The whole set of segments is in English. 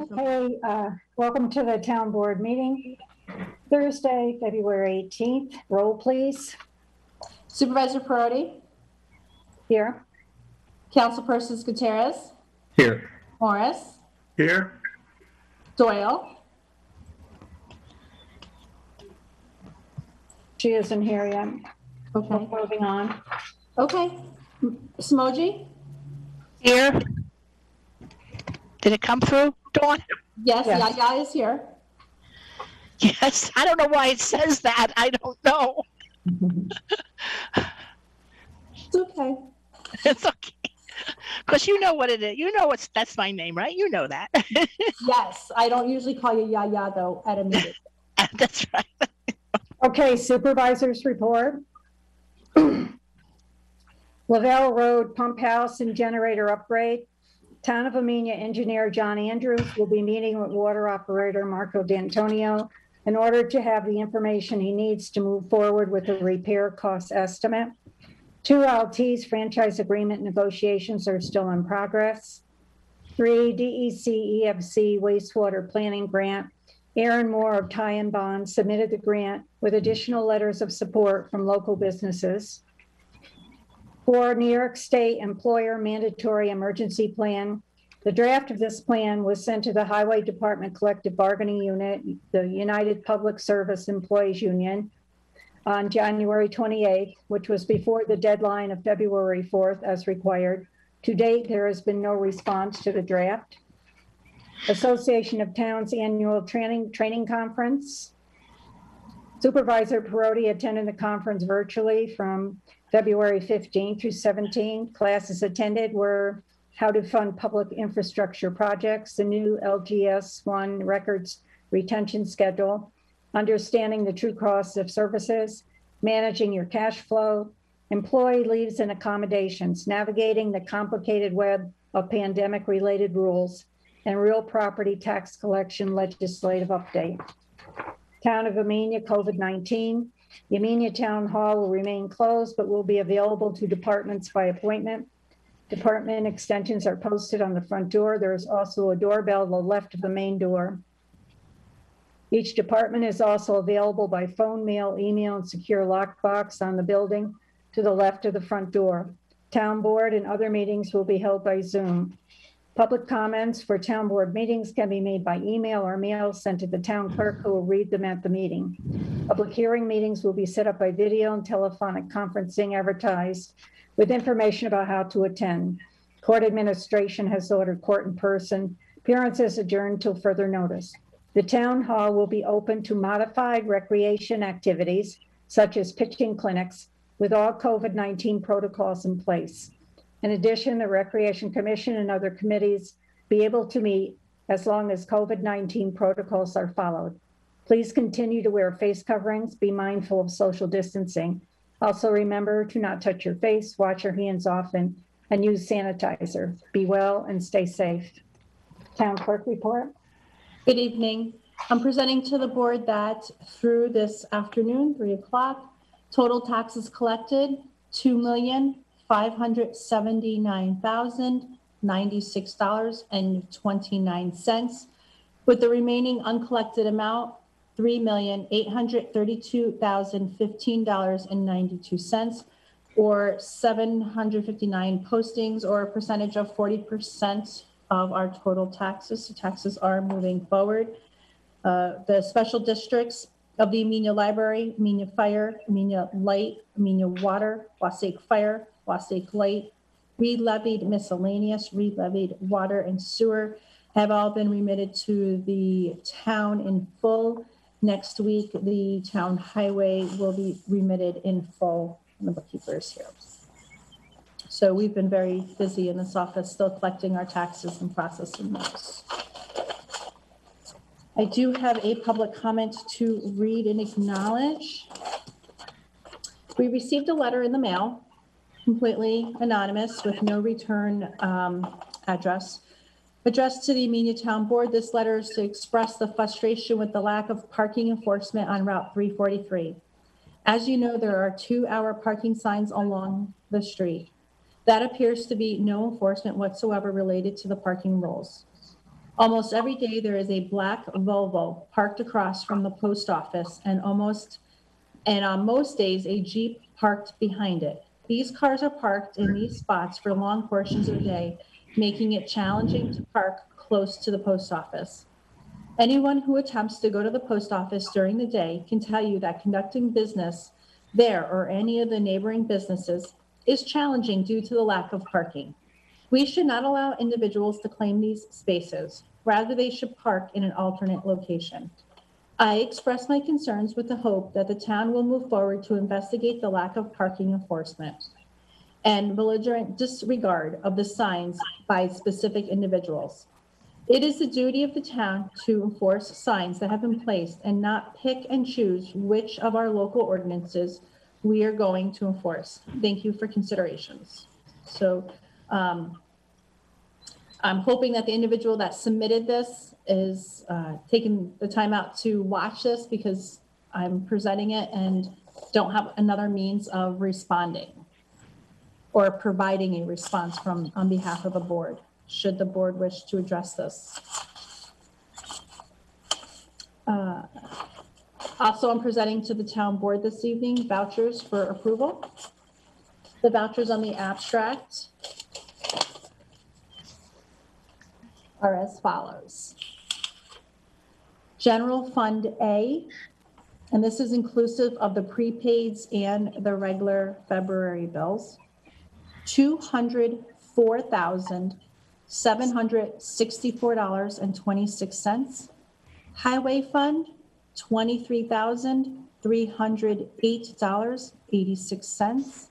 Okay, welcome to the town board meeting. Thursday, February 18th. Roll, please. Supervisor Perotti. Here. Councilperson Gutierrez. Here. Morris. Here. Doyle. She isn't here yet. Okay. Moving on. Okay. Smoji. Here. Did it come through, Dawn? Yes, Yes. Yaya is here. Yes. I don't know why it says that. I don't know. It's okay. It's okay. Because you know what it is. You know that's my name, right? You know that. Yes, I don't usually call you Yaya though at a meeting. That's right. Okay, supervisors report. Lavelle Road pump house and generator upgrade. Town of Amenia engineer John Andrews will be meeting with water operator Marco D'Antonio in order to have the information he needs to move forward with the repair cost estimate. 2 LT's franchise agreement negotiations are still in progress. 3 DEC EFC wastewater planning grant. Aaron Moore of Tie and Bond submitted the grant with additional letters of support from local businesses. 4 New York State employer mandatory emergency plan. The draft of this plan was sent to the Highway Department Collective Bargaining Unit, the United Public Service Employees Union, on January 28th, which was before the deadline of February 4th as required. To date, there has been no response to the draft. Association of Towns annual training conference. Supervisor Perotti attended the conference virtually from February 15th through 17th. Classes attended were how to fund public infrastructure projects, the new LGS1 records retention schedule, understanding the true costs of services, managing your cash flow, employee leaves and accommodations, navigating the complicated web of pandemic-related rules, and real property tax collection legislative update. Town of Amenia COVID-19. The Amenia Town Hall will remain closed, but will be available to departments by appointment. Department extensions are posted on the front door. There is also a doorbell to the left of the main door. Each department is also available by phone, mail, email, and secure lockbox on the building to the left of the front door. Town board and other meetings will be held by Zoom. Public comments for town board meetings can be made by email or mail sent to the town clerk, who will read them at the meeting. Public hearing meetings will be set up by video and telephonic conferencing advertised with information about how to attend. Court administration has ordered court in person. Appearances adjourned till further notice. The town hall will be open to modified recreation activities, such as pitching clinics, with all COVID-19 protocols in place. In addition, the Recreation Commission and other committees be able to meet as long as COVID-19 protocols are followed. Please continue to wear face coverings, be mindful of social distancing. Also remember to not touch your face, wash your hands often, and use sanitizer. Be well and stay safe. Town clerk report. Good evening. I'm presenting to the board that through this afternoon, 3 o'clock, total taxes collected, $2,579,096.29, with the remaining uncollected amount, $3,832,015.92, or 759 postings, or a percentage of 40% of our total taxes. So taxes are moving forward. The special districts of the Amenia Library, Amenia Fire, Amenia Light, Amenia Water, Wassaic Fire, Wassaic Light, re-levied miscellaneous, re-levied water and sewer have all been remitted to the town in full. Next week, the town highway will be remitted in full. The bookkeeper is here. So we've been very busy in this office, still collecting our taxes and processing those. I do have a public comment to read and acknowledge. We received a letter in the mail, completely anonymous with no return address, addressed to the Amenia Town Board. This letter is to express the frustration with the lack of parking enforcement on Route 343. As you know, there are 2-hour parking signs along the street. That appears to be no enforcement whatsoever related to the parking rules. Almost every day there is a black Volvo parked across from the post office and on most days a Jeep parked behind it. These cars are parked in these spots for long portions of the day, making it challenging to park close to the post office. Anyone who attempts to go to the post office during the day can tell you that conducting business there or any of the neighboring businesses is challenging due to the lack of parking. We should not allow individuals to claim these spaces. Rather, they should park in an alternate location. I express my concerns with the hope that the town will move forward to investigate the lack of parking enforcement and belligerent disregard of the signs by specific individuals. It is the duty of the town to enforce signs that have been placed and not pick and choose which of our local ordinances we are going to enforce. Thank you for considerations. So I'm hoping that the individual that submitted this is taking the time out to watch this, because I'm presenting it and don't have another means of responding or providing a response on behalf of the board, should the board wish to address this. Also, I'm presenting to the town board this evening vouchers for approval. The vouchers on the abstract are as follows. General Fund A, and this is inclusive of the prepaids and the regular February bills, $204,764.26. Highway Fund, $23,308.86.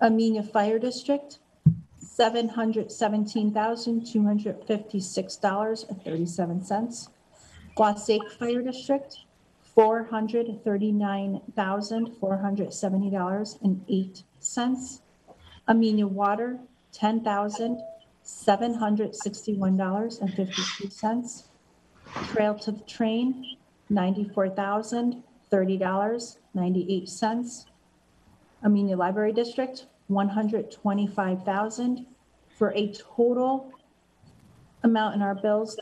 Amenia Fire District, $717,256.37. Wassaic Fire District, $439,470.08. Amenia Water, $10,761.52. Trail to the Train, $94,030.98. Amenia Library District, $125,000, for a total amount in our bills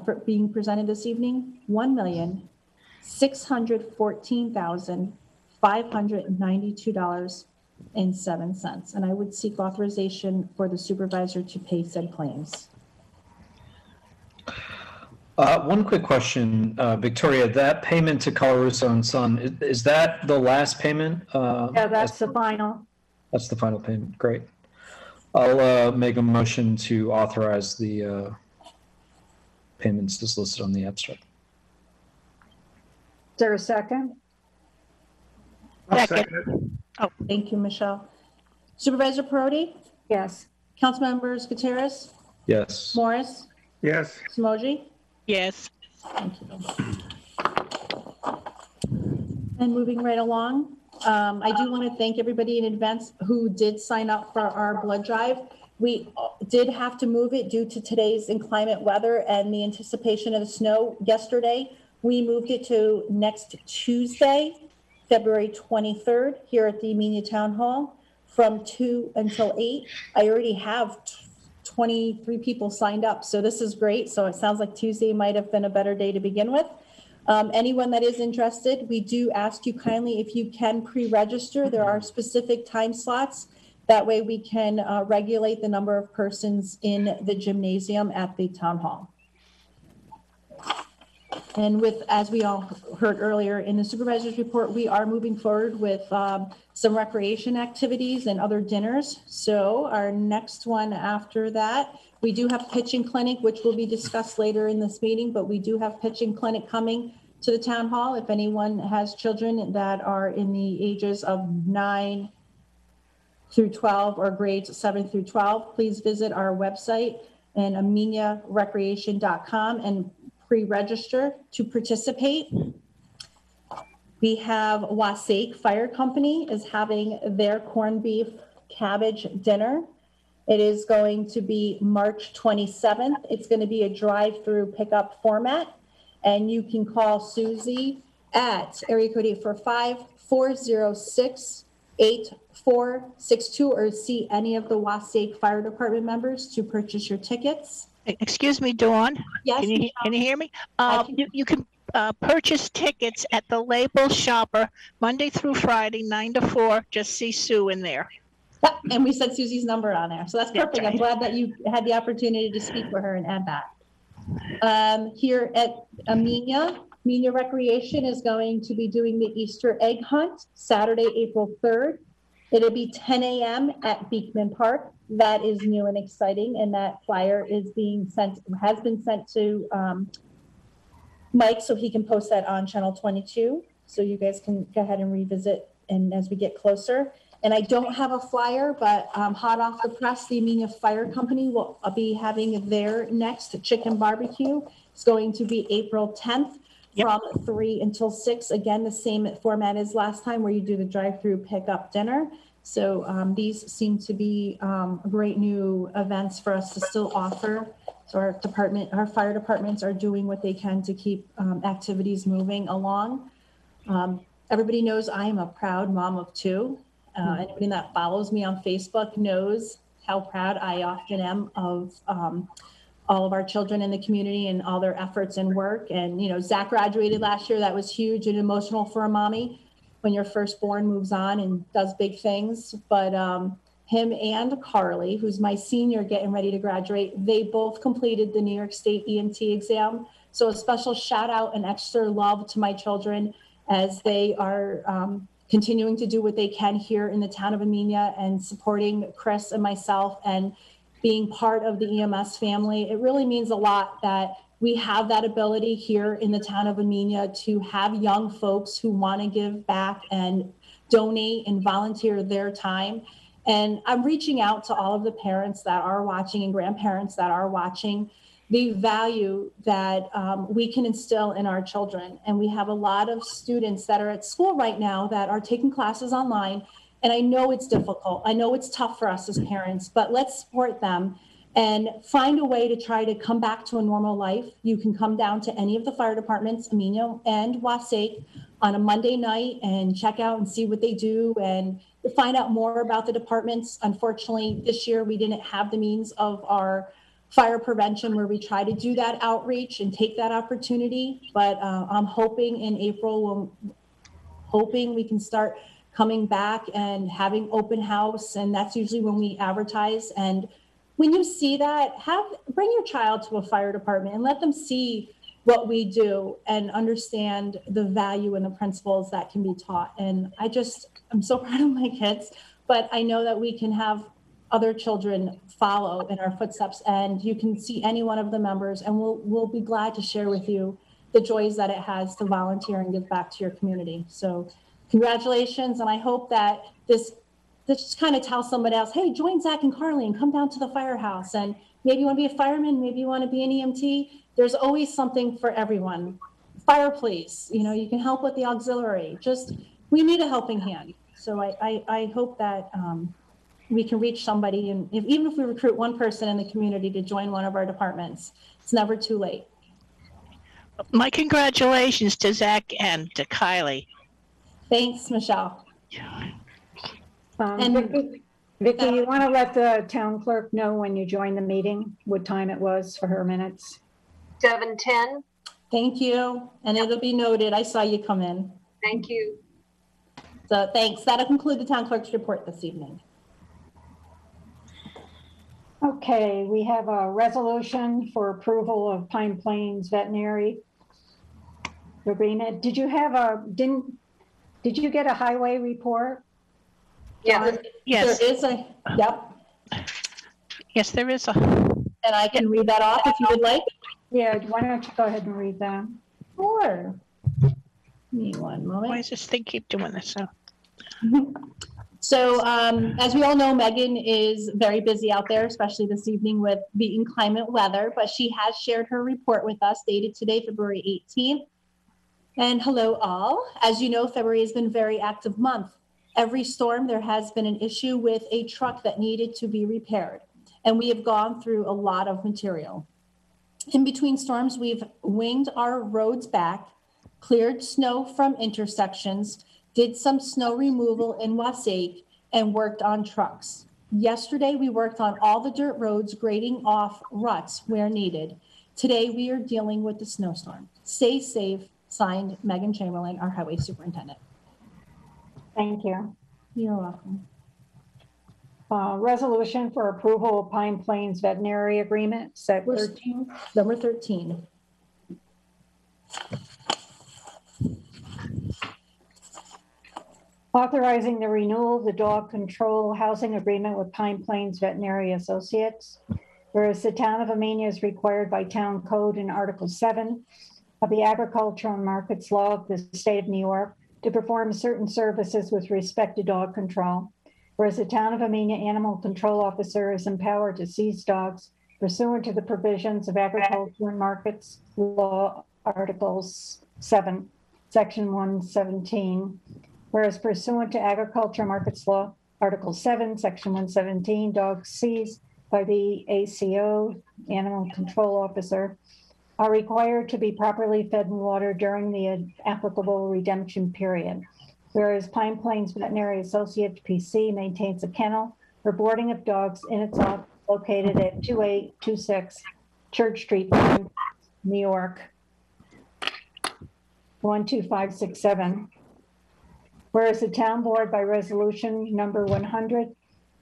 for being presented this evening, $1,614,592.07. And I would seek authorization for the supervisor to pay said claims. One quick question, Victoria, that payment to Colarusso and Son, is that the last payment? Yeah, that's the final. That's the final payment. Great. I'll make a motion to authorize the payments as listed on the abstract. Is there a second? I'll second it. Thank you, Michelle. Supervisor Perotti? Yes. Councilmembers Gutierrez? Yes. Morris? Yes, Smoji? Yes. Thank you. And moving right along, I do want to thank everybody in advance who did sign up for our blood drive. We did have to move it due to today's inclement weather and the anticipation of the snow yesterday. We moved it to next Tuesday, February 23rd, here at the Amenia Town Hall from 2 until 8. I already have 23 people signed up, so this is great. So it sounds like Tuesday might have been a better day to begin with. Anyone that is interested, we do ask you kindly if you can pre-register. There are specific time slots. That way we can regulate the number of persons in the gymnasium at the town hall. And with, as we all heard earlier in the supervisor's report, we are moving forward with some recreation activities and other dinners. So our next one after that, we do have pitching clinic, which will be discussed later in this meeting, but we do have pitching clinic coming to the town hall. If anyone has children that are in the ages of 9 through 12 or grades 7 through 12, please visit our website and ameniarecreation.com and pre-register to participate. We have Wassaic Fire Company is having their corned beef cabbage dinner. It is going to be March 27th. It's going to be a drive-through pickup format, and you can call Susie at area code 845-406-8462 or see any of the Wassaic Fire Department members to purchase your tickets. Excuse me, Dawn. Yes, Can you hear me? I can- You can purchase tickets at the Label Shopper Monday through Friday, 9 to 4. Just see Sue in there. Yep, and we said Susie's number on there. So that's That's perfect. I'm right. glad that you had the opportunity to speak with her and add that. Here at Amenia Recreation is going to be doing the Easter egg hunt Saturday, April 3rd. It'll be 10 a.m. at Beekman Park. That is new and exciting, and that flyer has been sent to Mike so he can post that on Channel 22. So you guys can go ahead and revisit and as we get closer. And I don't have a flyer, but hot off the press, the Amenia Fire Company will be having their next chicken barbecue. It's going to be April 10th from 3 until 6. Again, the same format as last time where you do the drive-through pickup dinner. So these seem to be great new events for us to still offer. So our fire departments are doing what they can to keep activities moving along. Everybody knows I am a proud mom of 2. Anybody that follows me on Facebook knows how proud I often am of all of our children in the community and all their efforts and work. And, you know, Zach graduated last year. That was huge and emotional for a mommy when your firstborn moves on and does big things. But him and Carly, who's my senior getting ready to graduate, they both completed the New York State EMT exam. So a special shout out and extra love to my children as they are continuing to do what they can here in the town of Amenia and supporting Chris and myself and being part of the EMS family. It really means a lot that we have that ability here in the town of Amenia to have young folks who want to give back and donate and volunteer their time. And I'm reaching out to all of the parents that are watching and grandparents that are watching the value that we can instill in our children. And we have a lot of students that are at school right now that are taking classes online. And I know it's difficult. I know it's tough for us as parents, but let's support them and find a way to try to come back to a normal life. You can come down to any of the fire departments, Amenia and Wassake, on a Monday night and check out and see what they do and find out more about the departments. Unfortunately, this year we didn't have the means of our fire prevention where we try to do that outreach and take that opportunity. But I'm hoping in April, we can start coming back and having open house. And that's usually when we advertise. And when you see that, bring your child to a fire department and let them see what we do and understand the value and the principles that can be taught. And I'm so proud of my kids, but I know that we can have other children follow in our footsteps, and you can see any one of the members, and we'll be glad to share with you the joys that it has to volunteer and give back to your community. So congratulations, and I hope that this just kind of tells somebody else, hey, join Zach and Carly and come down to the firehouse. And maybe you want to be a fireman, maybe you want to be an EMT. There's always something for everyone. Fire police, you know, you can help with the auxiliary. We need a helping hand. So I hope that we can reach somebody, and even if we recruit one person in the community to join one of our departments, it's never too late. My congratulations to Zach and to Kylie. Thanks, Michelle. And Vicki, you want to let the town clerk know when you join the meeting, what time it was for her minutes? 7:10. thank you, and it'll be noted. I saw you come in. Thank you. So thanks. That'll conclude the town clerk's report this evening. Okay, we have a resolution for approval of Pine Plains Veterinary agreement. Did you get a highway report? Yeah. Yes. There is yep. Yes, there is a. And I can read that off if you would like. Yeah, why don't you go ahead and read that? Sure. Give me one moment. Why does this thing keep doing this? So as we all know, Megan is very busy out there, especially this evening with the inclement weather, but she has shared her report with us dated today, February 18th. And hello all. As you know, February has been a very active month. Every storm, there has been an issue with a truck that needed to be repaired. And we have gone through a lot of material. In between storms, we've winged our roads back, cleared snow from intersections, did some snow removal in Wassake, and worked on trucks. Yesterday, we worked on all the dirt roads, grading off ruts where needed. Today, we are dealing with the snowstorm. Stay safe, signed Megan Chamberlain, our highway superintendent. Thank you. You're welcome. Resolution for approval of Pine Plains Veterinary Agreement, set 13. Number 13. Authorizing the renewal of the dog control housing agreement with Pine Plains Veterinary Associates. Whereas the town of Amenia is required by town code in Article 7 of the Agricultural and Markets Law of the state of New York to perform certain services with respect to dog control. Whereas the town of Amenia Animal Control Officer is empowered to seize dogs pursuant to the provisions of Agriculture and Markets Law, Articles 7, Section 117. Whereas pursuant to Agriculture and Markets Law, Article 7, Section 117, dogs seized by the ACO, Animal Control Officer, are required to be properly fed and watered during the applicable redemption period. Whereas Pine Plains Veterinary Associates PC maintains a kennel for boarding of dogs in its office located at 2826 Church Street, New York, 12567. Whereas the town board by resolution number 100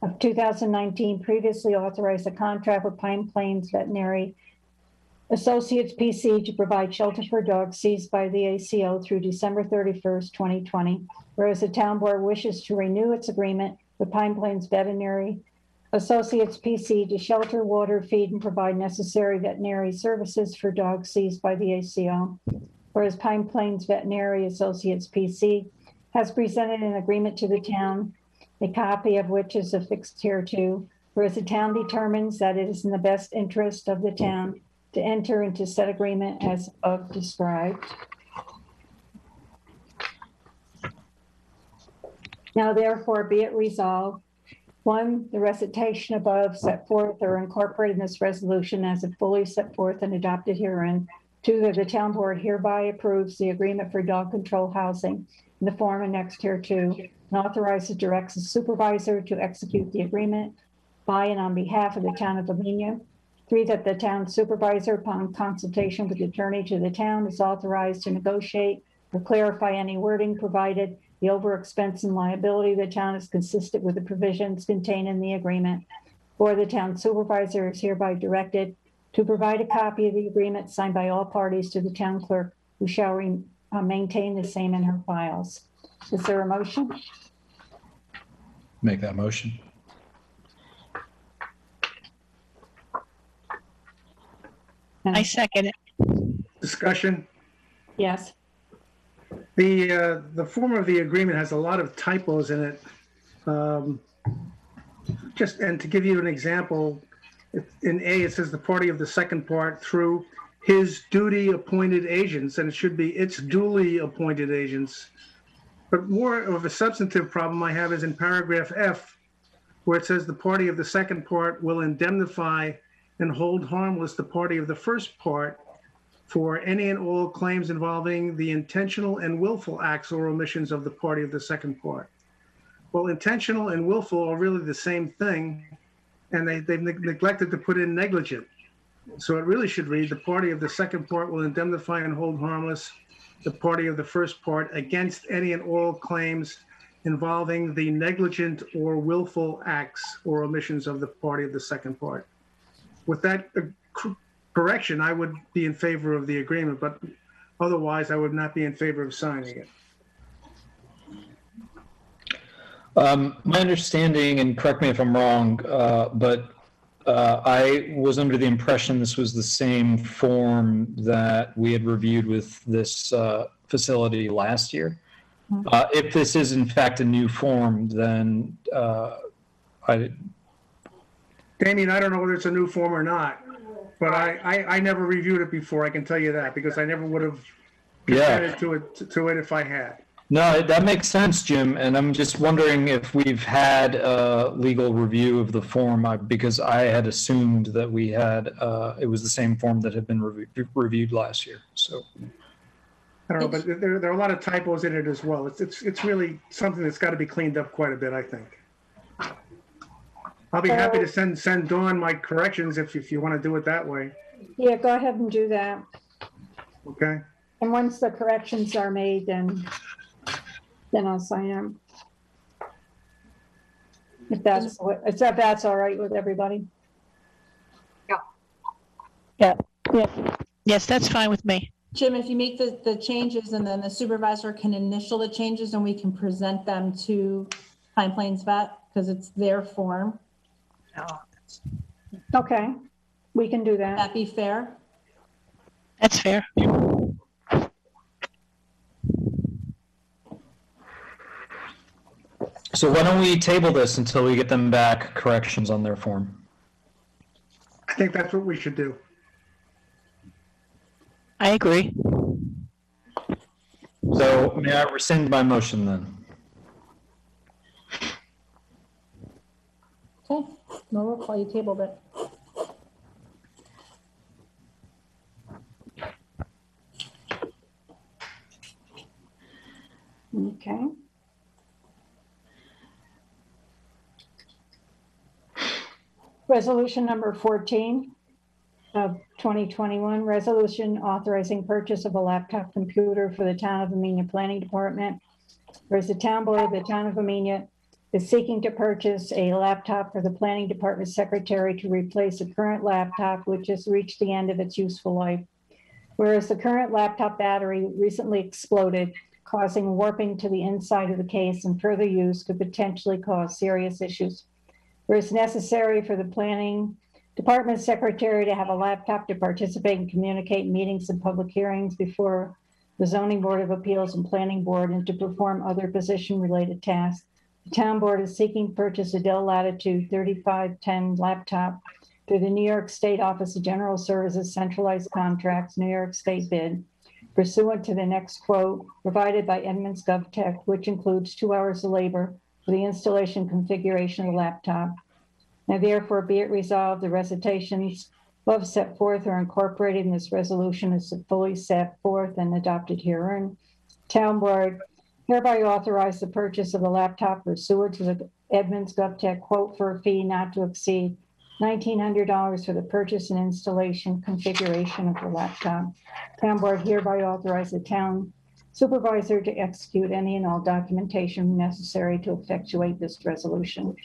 of 2019 previously authorized a contract with Pine Plains Veterinary Associates PC to provide shelter for dogs seized by the ACO through December 31st, 2020. Whereas the town board wishes to renew its agreement with Pine Plains Veterinary Associates PC to shelter, water, feed, and provide necessary veterinary services for dogs seized by the ACO. Whereas Pine Plains Veterinary Associates PC has presented an agreement to the town, a copy of which is affixed hereto, whereas the town determines that it is in the best interest of the town to enter into said agreement as of described. Now therefore be it resolved, 1, the recitation above set forth or incorporated in this resolution as it fully set forth and adopted herein. 2, that the town board hereby approves the agreement for dog control housing in the form annexed hereto, and authorizes directs the supervisor to execute the agreement by and on behalf of the town of Amenia. 3, that the town supervisor, upon consultation with the attorney to the town, is authorized to negotiate or clarify any wording provided the over expense and liability of the town is consistent with the provisions contained in the agreement. 4, the town supervisor is hereby directed to provide a copy of the agreement signed by all parties to the town clerk, who shall maintain the same in her files. Is there a motion? Make that motion. I second it. Discussion. Yes. The form of the agreement has a lot of typos in it. And to give you an example, in A, it says the party of the second part through his duty appointed agents, and it should be its duly appointed agents. But more of a substantive problem I have is in paragraph F, where it says the party of the second part will indemnify and hold harmless the party of the first part for any and all claims involving the intentional and willful acts or omissions of the party of the second part. Well, intentional and willful are really the same thing, and they've neglected to put in negligent. So it really should read, the party of the second part will indemnify and hold harmless the party of the first part against any and all claims involving the negligent or willful acts or omissions of the party of the second part. With that correction, I would be in favor of the agreement, but otherwise I would not be in favor of signing it. My understanding, and correct me if I'm wrong, but I was under the impression this was the same form that we had reviewed with this facility last year. If this is in fact a new form, then Damien, I don't know whether it's a new form or not, but I never reviewed it before, I can tell you that, because I never would have consented to it if I had. No, that makes sense, Jim. And I'm just wondering if we've had a legal review of the form, because I had assumed that we had, it was the same form that had been reviewed last year. So I don't know, but there are a lot of typos in it as well. It's really something that's got to be cleaned up quite a bit, I think. I'll be happy to send Dawn my corrections if you want to do it that way. Yeah, go ahead and do that. Okay? And once the corrections are made, then I'll sign them. If that's all right with everybody. Yes, that's fine with me. Jim, if you make the changes and then the supervisor can initial the changes and we can present them to Pine Plains Vet because it's their form. Okay, we can do Would that. that be fair? That's fair. So why don't we table this until we get them back corrections on their form? I think that's what we should do. I agree. So may I rescind my motion then? Okay, no roll call, you tabled it. Okay. Resolution number 14 of 2021, resolution authorizing purchase of a laptop computer for the Town of Amenia Planning Department. Whereas the Town Board of the Town of Amenia is seeking to purchase a laptop for the Planning Department Secretary to replace a current laptop which has reached the end of its useful life. Whereas the current laptop battery recently exploded, causing warping to the inside of the case, and further use could potentially cause serious issues. Whereas necessary for the Planning Department Secretary to have a laptop to participate and communicate in meetings and public hearings before the Zoning Board of Appeals and Planning Board and to perform other position-related tasks. The Town Board is seeking to purchase a Dell Latitude 3510 laptop through the New York State Office of General Services Centralized Contracts, New York State bid, pursuant to the next quote provided by Edmunds GovTech, which includes 2 hours of labor for the installation and configuration of the laptop. Now therefore be it resolved, the recitations above set forth are incorporated in this resolution as fully set forth and adopted herein. Town Board hereby authorize the purchase of the laptop pursuant to the Edmunds GovTech quote for a fee not to exceed $1,900 for the purchase and installation configuration of the laptop. Town Board hereby authorize the town supervisor to execute any and all documentation necessary to effectuate this resolution.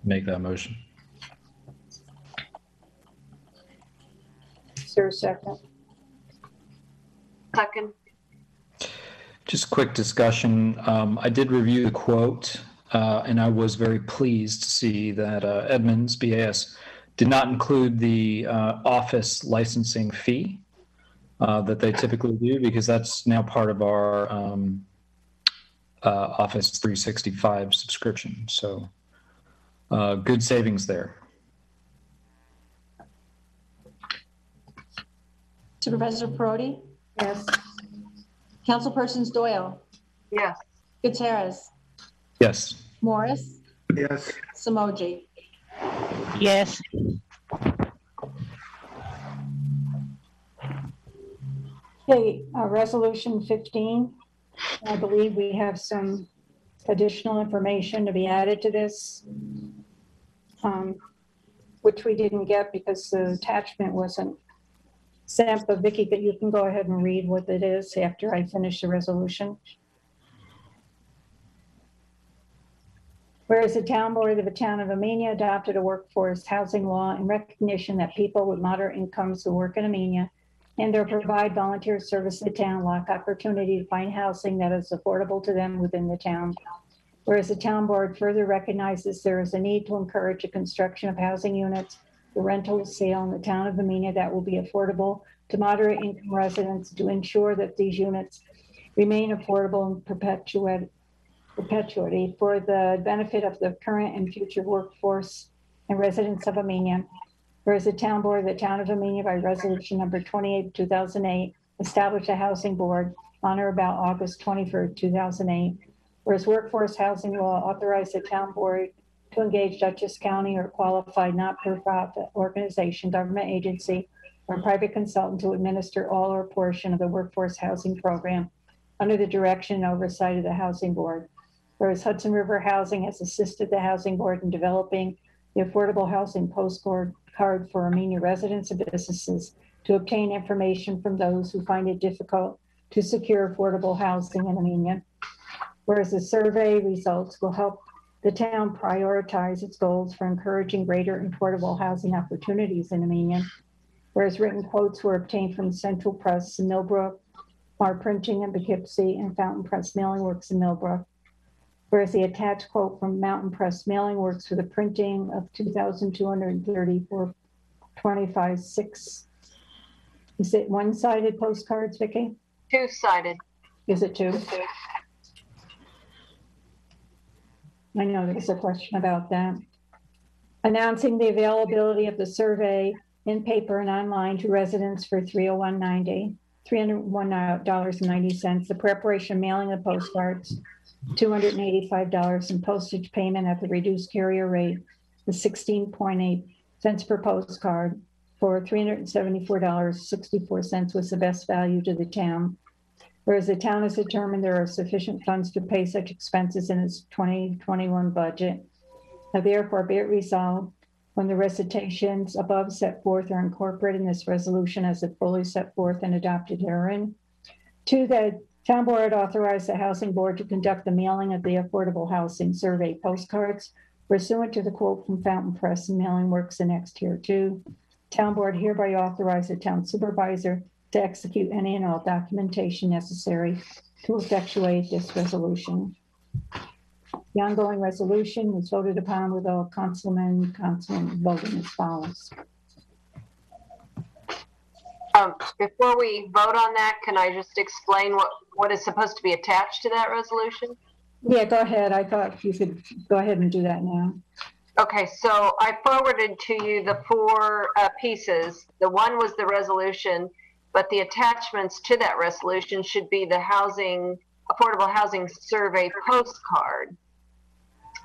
Make that motion. Is there a second? Second. Just quick discussion. I did review the quote, and I was very pleased to see that Edmunds, BAS, did not include the office licensing fee that they typically do, because that's now part of our Office 365 subscription. So good savings there. Supervisor Perotti? Yes. Councilpersons Doyle? Yes. Gutierrez? Yes. Morris? Yes. Samoji? Yes. Okay, resolution 15. I believe we have some additional information to be added to this, which we didn't get because the attachment wasn't sent, but Vicki, you can go ahead and read what it is after I finish the resolution. Whereas the Town Board of the Town of Amenia adopted a workforce housing law in recognition that people with moderate incomes who work in Amenia and or provide volunteer service to the town lack opportunity to find housing that is affordable to them within the town. Whereas the Town Board further recognizes there is a need to encourage the construction of housing units for rental sale in the Town of Amenia that will be affordable to moderate income residents to ensure that these units remain affordable in perpetuity for the benefit of the current and future workforce and residents of Amenia. Whereas the Town Board of the Town of Amenia by resolution number 28, 2008, established a housing board on or about August 21st, 2008. Whereas workforce housing law authorized the Town Board to engage Dutchess County or qualified not-for-profit organization, government agency, or private consultant to administer all or portion of the workforce housing program under the direction and oversight of the Housing Board. Whereas Hudson River Housing has assisted the Housing Board in developing the affordable housing postcard for Amenia residents and businesses to obtain information from those who find it difficult to secure affordable housing in Amenia. Whereas the survey results will help the town prioritize its goals for encouraging greater affordable housing opportunities in Amenia. Whereas written quotes were obtained from Central Press in Millbrook, Our Printing in Poughkeepsie, and Fountain Press Mailing Works in Millbrook. Whereas the attached quote from Mountain Press Mailing Works for the printing of 2,230 for 25/6. Is it one-sided postcards, Vicki? Two-sided. Is it two? I know there was a question about that. Announcing the availability of the survey in paper and online to residents for $301.90, $301.90. The preparation of mailing the postcards, $285, and postage payment at the reduced carrier rate of 16.8 cents per postcard for $374.64 was the best value to the town. Whereas the town has determined there are sufficient funds to pay such expenses in its 2021 budget. Now therefore be it resolved, when the recitations above set forth are incorporated in this resolution as it fully set forth and adopted herein. 2, that town board authorize the housing board to conduct the mailing of the affordable housing survey postcards pursuant to the quote from Fountain Press and Mailing Works annexed here. 2, town board hereby authorize the town supervisor to execute any and all documentation necessary to effectuate this resolution. The ongoing resolution is voted upon with all councilmen voting as follows. Before we vote on that, can I just explain what is supposed to be attached to that resolution? Yeah, go ahead. I thought you could go ahead and do that now. Okay, so I forwarded to you the 4 pieces. The one was the resolution, but the attachments to that resolution should be the affordable housing survey postcard,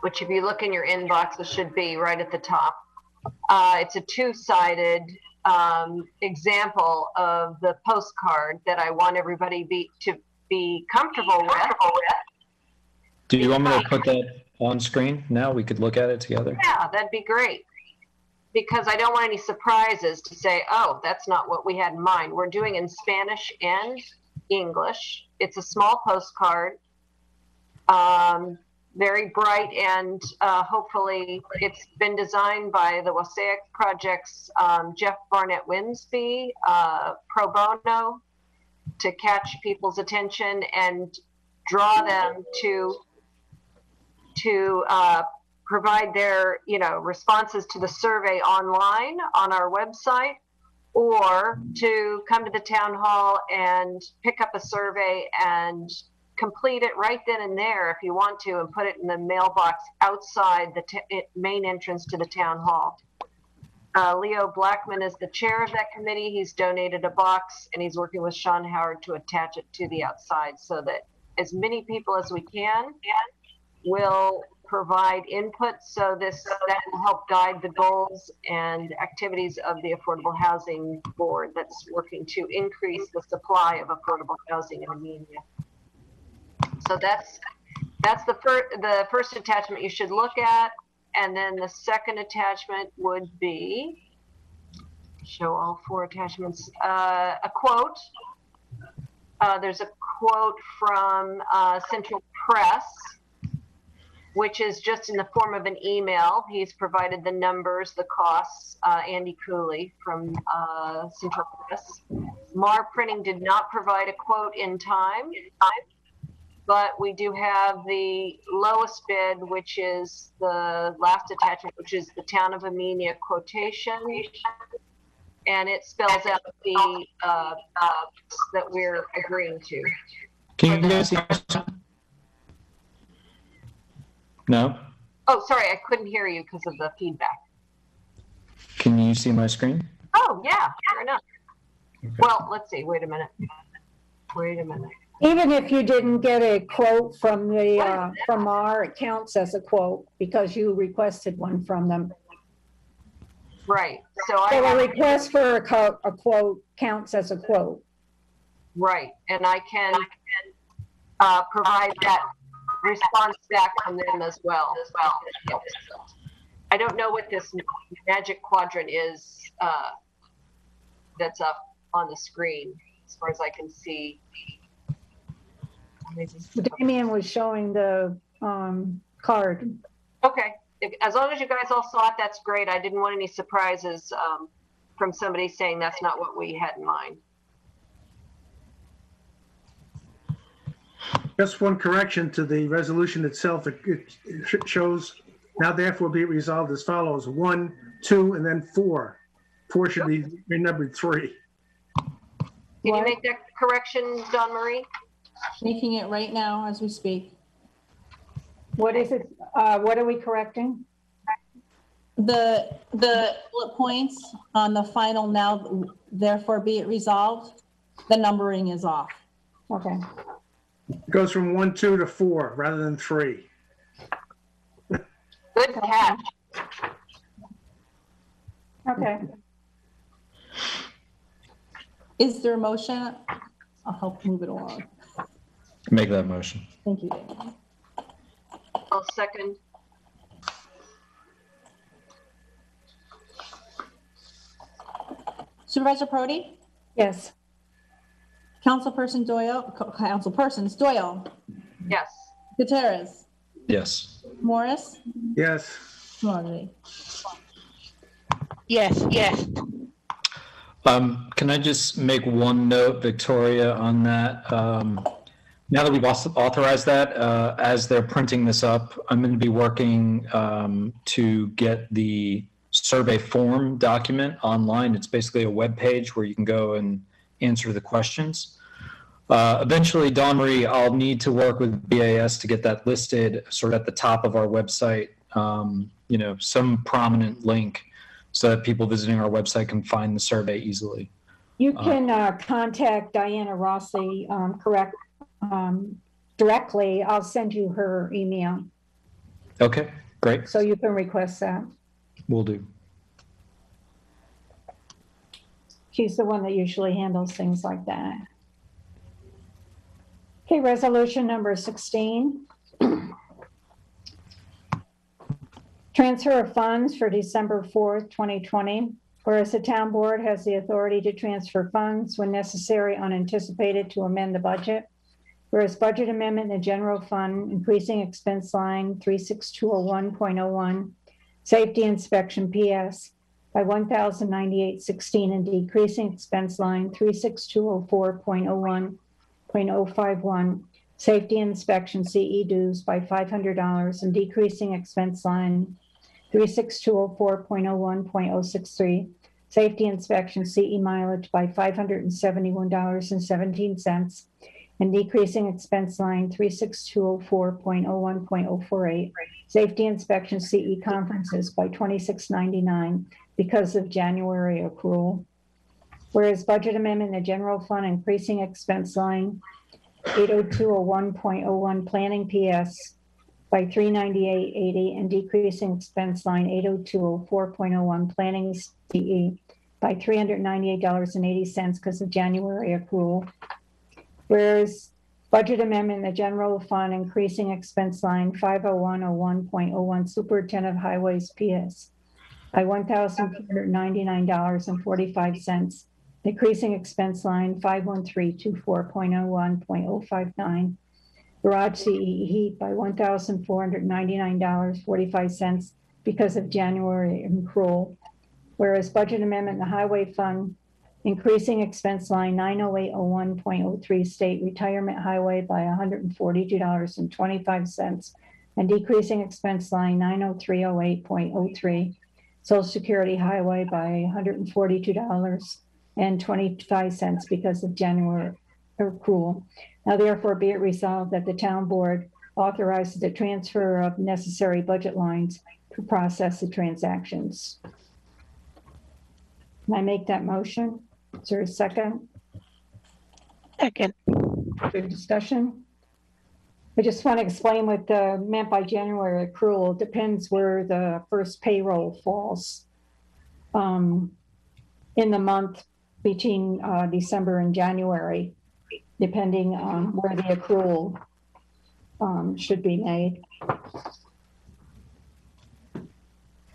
which if you look in your inbox, it should be right at the top. It's a two-sided example of the postcard that I want everybody to be comfortable with. Do you want me to put that on screen now? We could look at it together. Yeah, that'd be great. Because I don't want any surprises to say, oh, that's not what we had in mind. We're doing in Spanish and English. It's a small postcard, very bright, and hopefully it's been designed by the Wasaic Project's Jeff Barnett Winsby, pro bono, to catch people's attention and draw them to provide their responses to the survey online on our website, or to come to the town hall and pick up a survey and complete it right then and there if you want to, and put it in the mailbox outside the main entrance to the town hall. Leo Blackman is the chair of that committee. He's donated a box, and he's working with Sean Howard to attach it to the outside so that as many people as we can will provide input, so that will help guide the goals and activities of the Affordable Housing Board that's working to increase the supply of affordable housing in Amenia. So that's the first attachment you should look at, and then the second attachment would be, show all 4 attachments, a quote. There's a quote from Central Press, which is just in the form of an email. He's provided the numbers, the costs, Andy Cooley from Central Press. Mar Printing did not provide a quote in time, but we do have the lowest bid, which is the last attachment, which is the Town of Amenia quotation. And it spells out the that we're agreeing to. Can you guys see? No? Oh, sorry, I couldn't hear you because of the feedback. Can you see my screen? Oh, yeah, fair enough. Okay. Well, let's see. Wait a minute. Even if you didn't get a quote from the from our, it counts as a quote because you requested one from them. Right. So a request for a quote counts as a quote. Right, and I can provide that response back from them as well. I don't know what this magic quadrant is that's up on the screen, as far as I can see. Damien was showing the card. Okay, as long as you guys all saw it, that's great. I didn't want any surprises from somebody saying that's not what we had in mind. Just one correction to the resolution itself. It shows, now therefore be it resolved as follows: 1, 2, and then 4. 4 should be renumbered 3. Can you make that correction, Dawn Marie? Making it right now as we speak. What is it? What are we correcting? The bullet points on the final now, therefore be it resolved, the numbering is off. Okay. It goes from 1, 2 to 4 rather than 3. Good catch. Okay. Is there a motion? I'll help move it along. Make that motion. Thank you, David. I'll second. Supervisor Prodi? Yes. Councilpersons Doyle, Yes. Gutierrez, Yes. Morris, Yes. Smarty. Yes, yes. Can I just make one note, Victoria, on that? Now that we've authorized that, as they're printing this up, I'm going to be working to get the survey form document online. It's basically a web page where you can go and answer the questions. Eventually, Dawn Marie, I'll need to work with BAS to get that listed sort of at the top of our website, some prominent link so that people visiting our website can find the survey easily. You can contact Diana Rossi directly. I'll send you her email Okay, great. so you can request that. Will do. She's the one that usually handles things like that. Okay, resolution number 16. Transfer of funds for December 4th, 2020. Whereas the town board has the authority to transfer funds when necessary unanticipated to amend the budget. Whereas budget amendment in the general fund, increasing expense line 36201.01, safety inspection PS by $1,098.16 and decreasing expense line 36204.01.051, safety inspection CE dues by $500 and decreasing expense line 36204.01.063, safety inspection CE mileage by $571.17 and decreasing expense line 36204.01.048, safety inspection CE conferences by $26.99 because of January accrual. Whereas budget amendment in the general fund, increasing expense line 80201.01 planning PS by $398.80 and decreasing expense line 80204.01 planning CE by $398.80 because of January accrual. Whereas budget amendment in the general fund, increasing expense line 50101.01 superintendent of highways PS by $1,299.45, decreasing expense line 51324.01.059, garage CE heat by $1,499.45 because of January accrual. Whereas budget amendment in the highway fund, increasing expense line 90801.03 state retirement highway by $142.25 and decreasing expense line 90308.03 social security highway by $142.25 because of January accrual. Now therefore be it resolved that the town board authorizes the transfer of necessary budget lines to process the transactions. Can I make that motion? Is there a second? Second. Good discussion. I just want to explain what meant by January accrual. It depends where the first payroll falls in the month between December and January, depending on where the accrual should be made.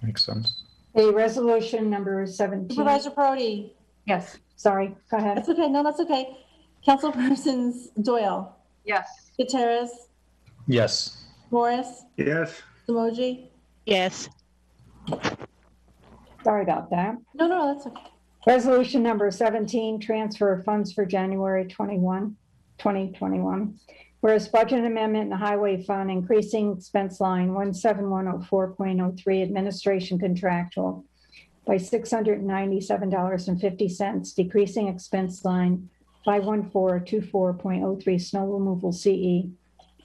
Makes sense. A resolution number 17. Supervisor Brody. Yes, sorry, go ahead. That's okay. No, that's okay. Councilpersons Doyle, Yes. Gutierrez, Yes. Morris, Yes. Emoji. yes, Sorry about that. No, that's okay. Resolution number 17, transfer of funds for January 2021. Whereas budget amendment in the highway fund, increasing expense line 17104.03, administration contractual by $697.50, decreasing expense line 51424.03, snow removal CE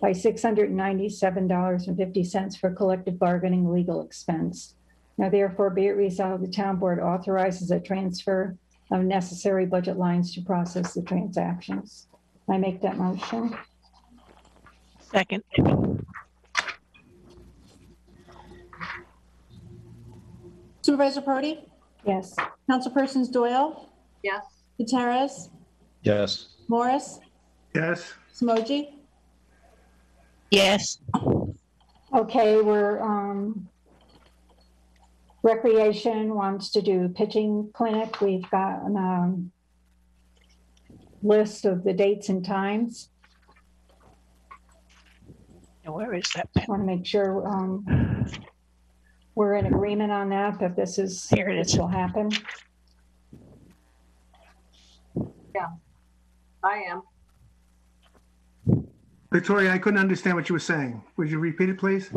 by $697.50 for collective bargaining legal expense. Now therefore be it resolved, the town board authorizes a transfer of necessary budget lines to process the transactions. I make that motion. second, Supervisor Brody, Yes. Councilpersons Doyle, Yes. Gutierrez, Yes. Morris, Yes. Emoji. yes, Okay, we're, Recreation wants to do pitching clinic. We've got a list of the dates and times. where is that pen? Want to make sure we're in agreement on that this Here it is. will happen. I am. Victoria, I couldn't understand what you were saying. Would you repeat it, please?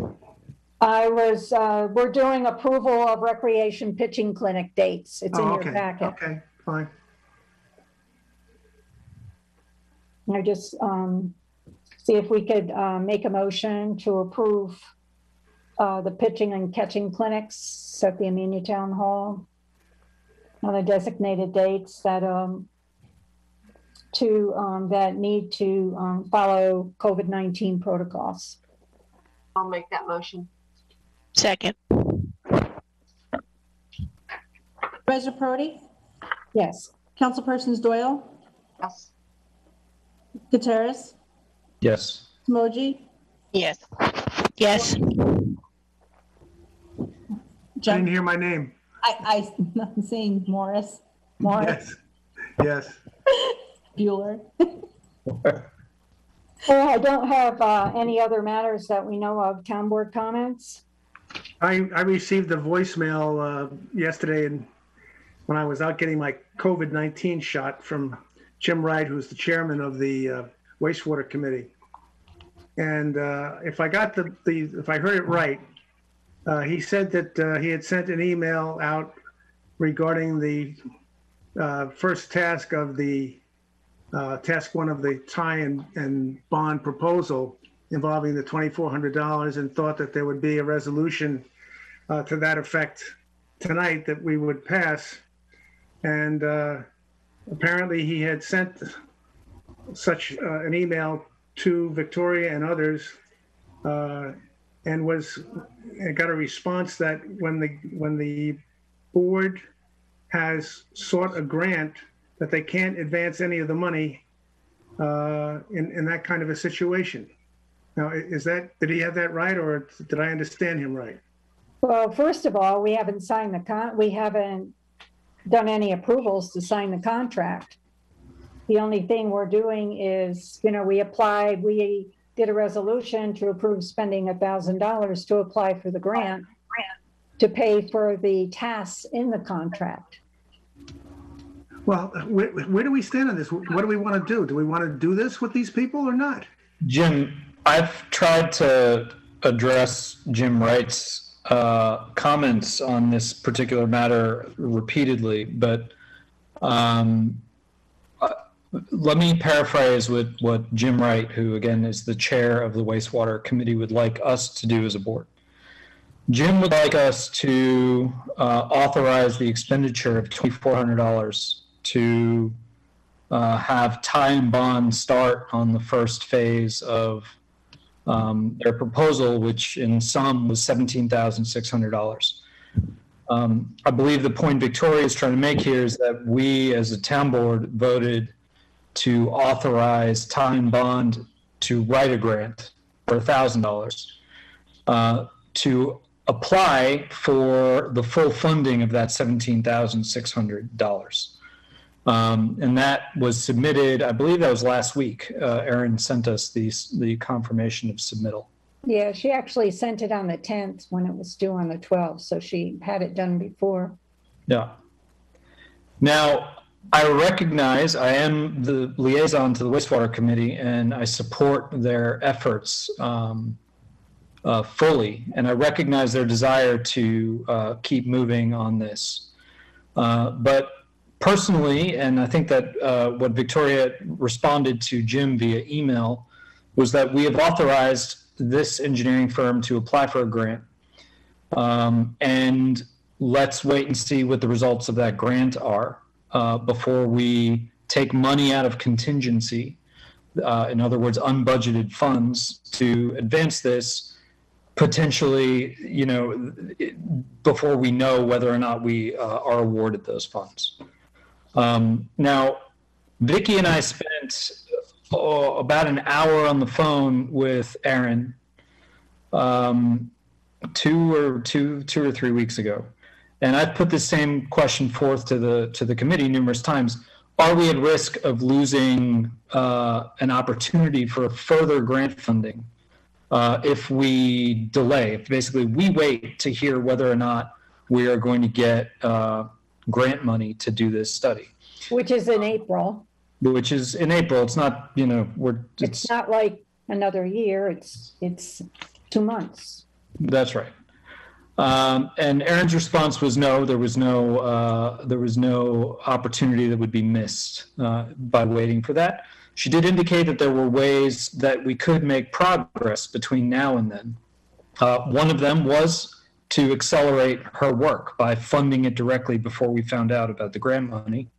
We're doing approval of recreation pitching clinic dates. It's in Oh, your okay. packet. Okay, fine. I just see if we could make a motion to approve the pitching and catching clinics at the Amenia Town Hall on the designated dates that that need to follow COVID-19 protocols. I'll make that motion. Second, Supervisor Brody, Yes. Councilpersons Doyle, Yes. Gutierrez, Yes. Emoji. yes, yes, I didn't hear my name. I'm saying Morris, Yes. Yes. Bueller. Well, I don't have any other matters that we know of. Town board comments? I received a voicemail yesterday when I was out getting my COVID-19 shot from Jim Wright, who's the chairman of the wastewater committee. And if I got if I heard it right, he said that he had sent an email out regarding the first task of the task one of the tie and bond proposal involving the $2,400, and thought that there would be a resolution to that effect tonight that we would pass. And apparently he had sent such an email to Victoria and others, and got a response that when the board has sought a grant, that they can't advance any of the money in that kind of a situation. Now, did he have that right, or did I understand him right? Well, first of all, we haven't signed we haven't done any approvals to sign the contract. The only thing we're doing is, we did a resolution to approve spending $1,000 to apply for the grant to pay for the tasks in the contract. Well, where do we stand on this? What do we want to do? Do we want to do this with these people or not? Jim, I've tried to address Jim Wright's comments on this particular matter repeatedly, but let me paraphrase what Jim Wright, who again is the chair of the wastewater committee, would like us to do as a board. Jim would like us to authorize the expenditure of $2,400 to have tie and bond start on the first phase of their proposal, which in sum was $17,600. I believe the point Victoria is trying to make here is that we as a town board voted to authorize tie and bond to write a grant for $1,000 to apply for the full funding of that $17,600. And that was submitted, I believe that was last week. Erin sent us the confirmation of submittal. Yeah, she actually sent it on the 10th when it was due on the 12th, so she had it done before. Yeah. Now, I recognize I am the liaison to the wastewater committee, and I support their efforts fully, and I recognize their desire to keep moving on this. But personally, and I think that what Victoria responded to Jim via email was that we have authorized this engineering firm to apply for a grant. And let's wait and see what the results of that grant are before we take money out of contingency, in other words, unbudgeted funds, to advance this, potentially, before we know whether or not we are awarded those funds. Now, Vicki and I spent about an hour on the phone with Erin 2 or 3 weeks ago. And I've put the same question forth to the committee numerous times. Are we at risk of losing an opportunity for further grant funding if we delay? If basically we wait to hear whether or not we are going to get grant money to do this study. Which is in April. Which is in April. It's not, It's not like another year. It's 2 months. That's right. And Erin's response was no. There was no opportunity that would be missed by waiting for that. She did indicate that there were ways that we could make progress between now and then. One of them was to accelerate her work by funding it directly before we found out about the grant money.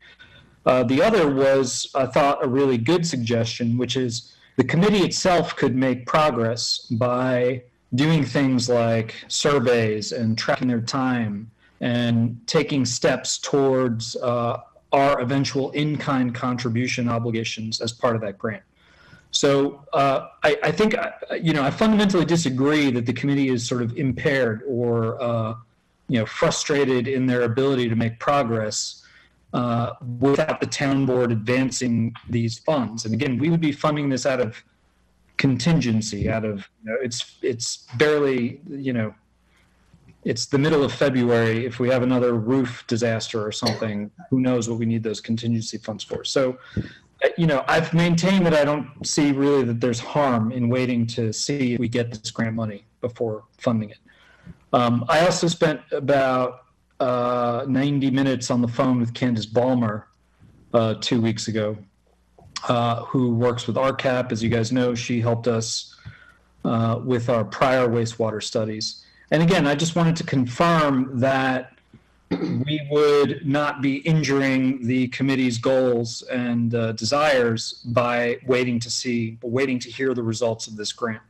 The other was, I thought, a really good suggestion, which is the committee itself could make progress by doing things like surveys and tracking their time and taking steps towards our eventual in-kind contribution obligations as part of that grant. So I think, I fundamentally disagree that the committee is sort of impaired or, frustrated in their ability to make progress without the town board advancing these funds. And again, we would be funding this out of contingency, it's barely, it's the middle of February. If we have another roof disaster or something, who knows what we need those contingency funds for. So, I've maintained that I don't see really that there's harm in waiting to see if we get this grant money before funding it. I also spent about 90 minutes on the phone with Candace Ballmer 2 weeks ago, who works with RCAP. As you guys know, she helped us with our prior wastewater studies. And again, I just wanted to confirm that we would not be injuring the committee's goals and desires by waiting to hear the results of this grant.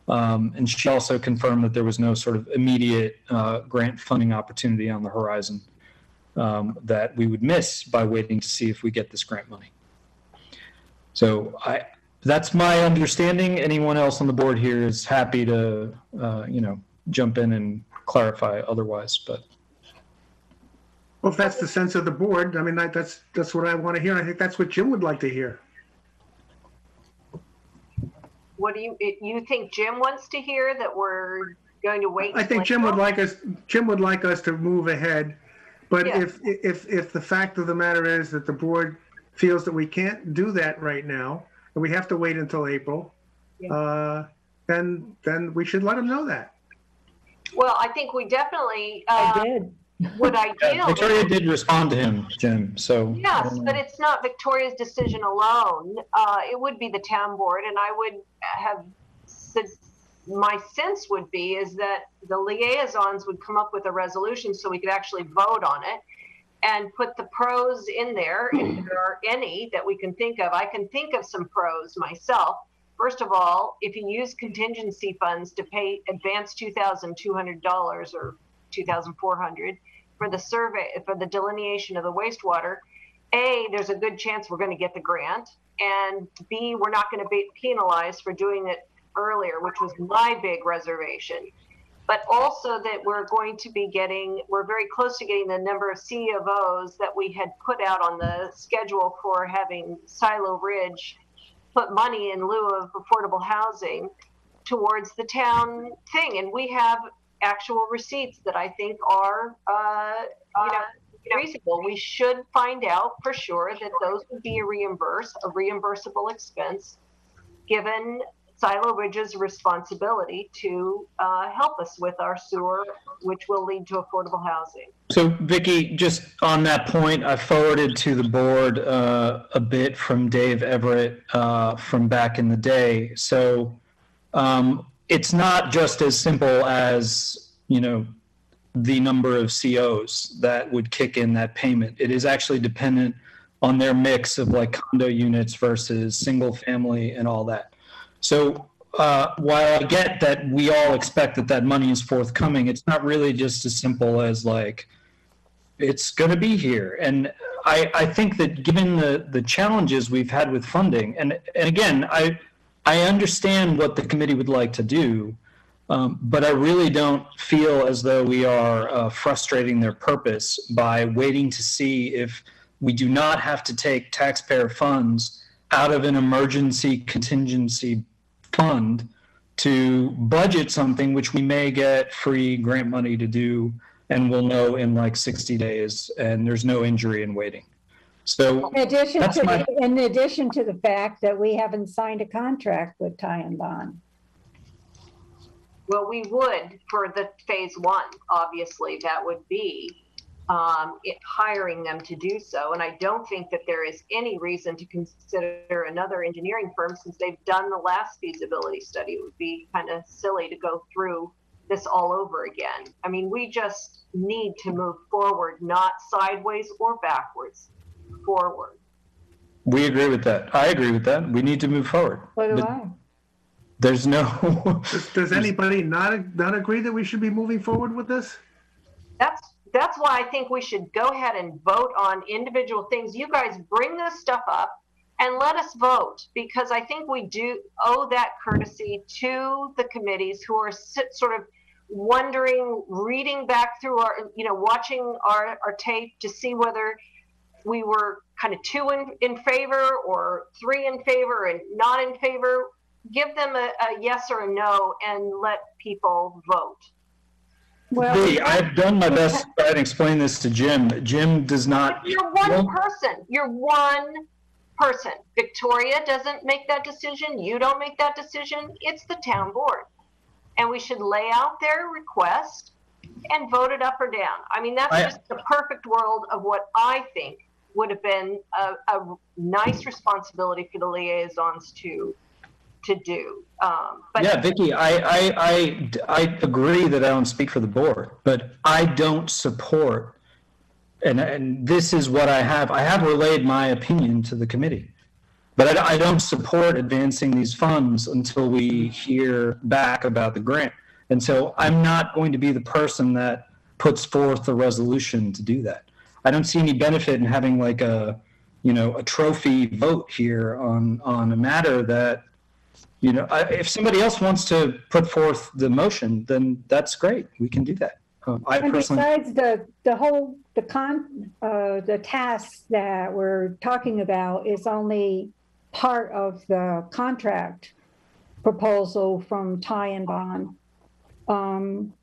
And she also confirmed that there was no sort of immediate grant funding opportunity on the horizon that we would miss by waiting to see if we get this grant money. So that's my understanding. Anyone else on the board here is happy to, jump in and clarify otherwise. But well, if that's the sense of the board, I mean, that's what I want to hear. I think that's what Jim would like to hear. What do you think Jim wants to hear, that we're going to wait? I think Jim would like us to move ahead. But yeah. if the fact of the matter is that the board feels that we can't do that right now, and we have to wait until April, yeah. Then we should let them know that. Well, I think we definitely I did. Would ideally. Victoria did respond to him, Jim. So yes, but it's not Victoria's decision alone. It would be the town board, and I would have said, my sense would be is that the liaisons would come up with a resolution so we could actually vote on it and put the pros in there if there are any that we can think of. I can think of some pros myself. First of all, if you use contingency funds to pay advance $2,200 or $2,400 for the survey, for the delineation of the wastewater, A, there's a good chance we're going to get the grant, and B, we're not going to be penalized for doing it earlier, which was my big reservation. But also that we're very close to getting the number of C of Os that we had put out on the schedule for having Silo Ridge put money in lieu of affordable housing towards the town thing. And we have actual receipts that I think are, reasonable. We should find out for sure that those would be a reimbursable expense, given Silo Ridge's responsibility to help us with our sewer, which will lead to affordable housing. So, Vicki, just on that point, I forwarded to the board a bit from Dave Everett from back in the day. So it's not just as simple as, the number of COs that would kick in that payment. It is actually dependent on their mix of like condo units versus single family and all that. So while I get that we all expect that money is forthcoming, it's not really just as simple as like, it's going to be here. And I think that given the challenges we've had with funding, and again, I understand what the committee would like to do, but I really don't feel as though we are frustrating their purpose by waiting to see if we do not have to take taxpayer funds out of an emergency contingency fund to budget something which we may get free grant money to do, and we'll know in like 60 days, and there's no injury in waiting. So in addition to the fact that we haven't signed a contract with Ty and Bond. Well, we would for the phase one, obviously, that would be hiring them to do so. And I don't think that there is any reason to consider another engineering firm since they've done the last feasibility study. It would be kind of silly to go through this all over again. I mean, we just need to move forward, not sideways or backwards, forward. We agree with that. I agree with that. We need to move forward. So do I. There's no. Does anybody not agree that we should be moving forward with this? That's why I think we should go ahead and vote on individual things. You guys bring this stuff up and let us vote, because I think we do owe that courtesy to the committees who are sort of wondering, reading back through our, watching our tape to see whether we were kind of 2 in favor or 3 in favor and not in favor. Give them a yes or a no and let people vote. Well, I've done my best to try and explain this to Jim. Jim does not. You're one person. You're one person. Victoria doesn't make that decision. You don't make that decision. It's the town board. And we should lay out their request and vote it up or down. I mean, that's just the perfect world of what I think would have been a nice responsibility for the liaisons to do. But yeah, Vicki, I agree that I don't speak for the board, but I don't support, and this is what I have relayed my opinion to the committee, but I don't support advancing these funds until we hear back about the grant. And so I'm not going to be the person that puts forth the resolution to do that. I don't see any benefit in having like a trophy vote here on a matter that, if somebody else wants to put forth the motion, then that's great. We can do that. And besides the task that we're talking about is only part of the contract proposal from Ty and Bond. I'm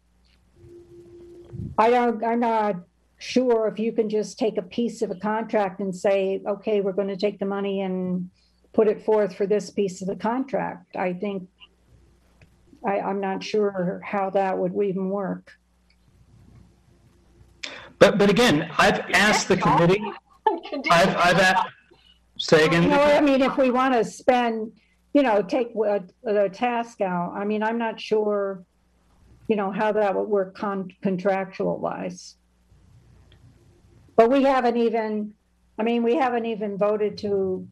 not sure if you can just take a piece of a contract and say, okay, we're going to take the money and put it forth for this piece of the contract. I think, I'm not sure how that would even work. But again, I've asked the committee, I've asked, say again. I mean, if we want to spend, take the task out, I mean, I'm not sure, how that would work contractual wise. But we haven't even voted to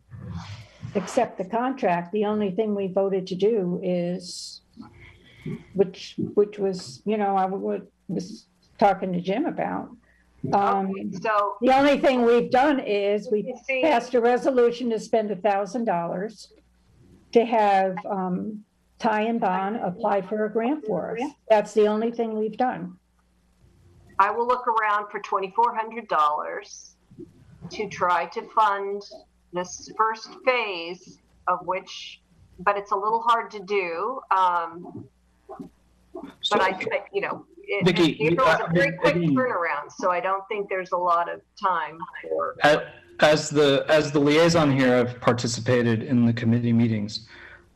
accept the contract. The only thing we voted to do is, which was, I was talking to Jim about. So the only thing we've done is we passed a resolution to spend $1,000 to have Ty and Bond apply for a grant for us. That's the only thing we've done. I will look around for $2,400 to try to fund this first phase of which, but it's a little hard to do. So, But I you know, Vicki, April is a very quick again, turnaround, so I don't think there's a lot of time for. as the liaison here, I've participated in the committee meetings.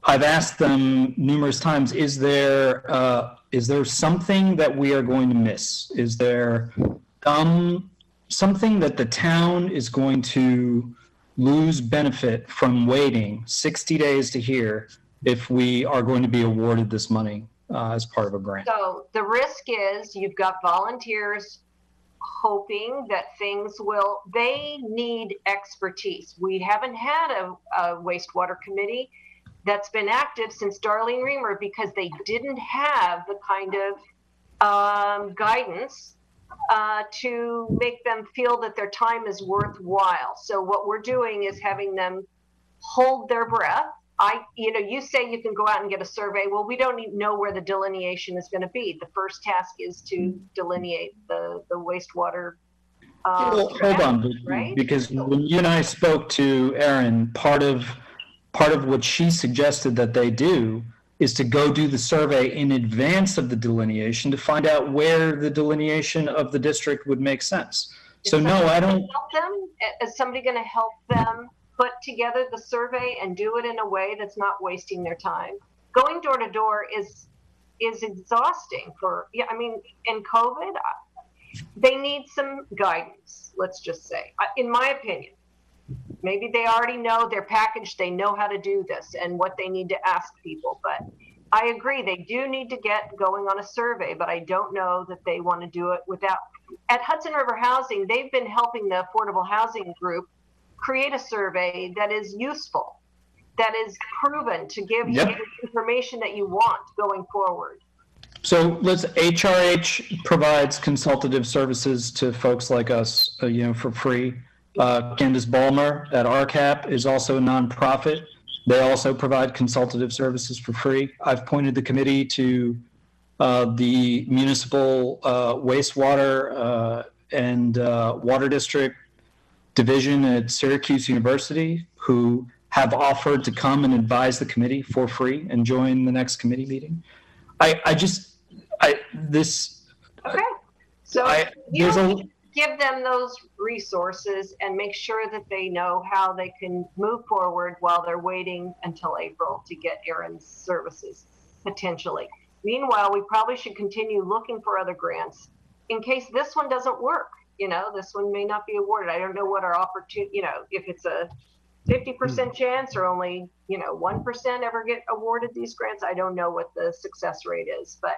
I've asked them numerous times, is there something that we are going to miss? Is there something that the town is going to lose benefit from waiting 60 days to hear if we are going to be awarded this money as part of a grant? So the risk is you've got volunteers hoping that things will, they need expertise. We haven't had a wastewater committee that's been active since Darlene Reamer because they didn't have the kind of guidance to make them feel that their time is worthwhile. So what we're doing is having them hold their breath. You say you can go out and get a survey. Well, we don't even know where the delineation is going to be. The first task is to delineate the wastewater. Well, hold on, right? Because when you and I spoke to Erin, part of what she suggested that they do is to go do the survey in advance of the delineation to find out where the delineation of the district would make sense. So no, I don't. Help them? Is somebody going to help them put together the survey and do it in a way that's not wasting their time? Going door to door is exhausting in COVID, they need some guidance, let's just say, in my opinion. Maybe they already know their package, they know how to do this and what they need to ask people, but I agree, they do need to get going on a survey, but I don't know that they want to do it without. At Hudson River Housing, they've been helping the Affordable Housing Group create a survey that is useful, that is proven to give you the information that you want going forward. So HRH provides consultative services to folks like us, for free. Candace Ballmer at RCAP is also a nonprofit. They also provide consultative services for free. I've pointed the committee to the municipal wastewater and water district division at Syracuse University, who have offered to come and advise the committee for free and join the next committee meeting. Give them those resources and make sure that they know how they can move forward while they're waiting until April to get Erin's services, potentially. Meanwhile, we probably should continue looking for other grants in case this one doesn't work. This one may not be awarded. I don't know what our opportunity, if it's a 50% chance or only, 1% ever get awarded these grants. I don't know what the success rate is, but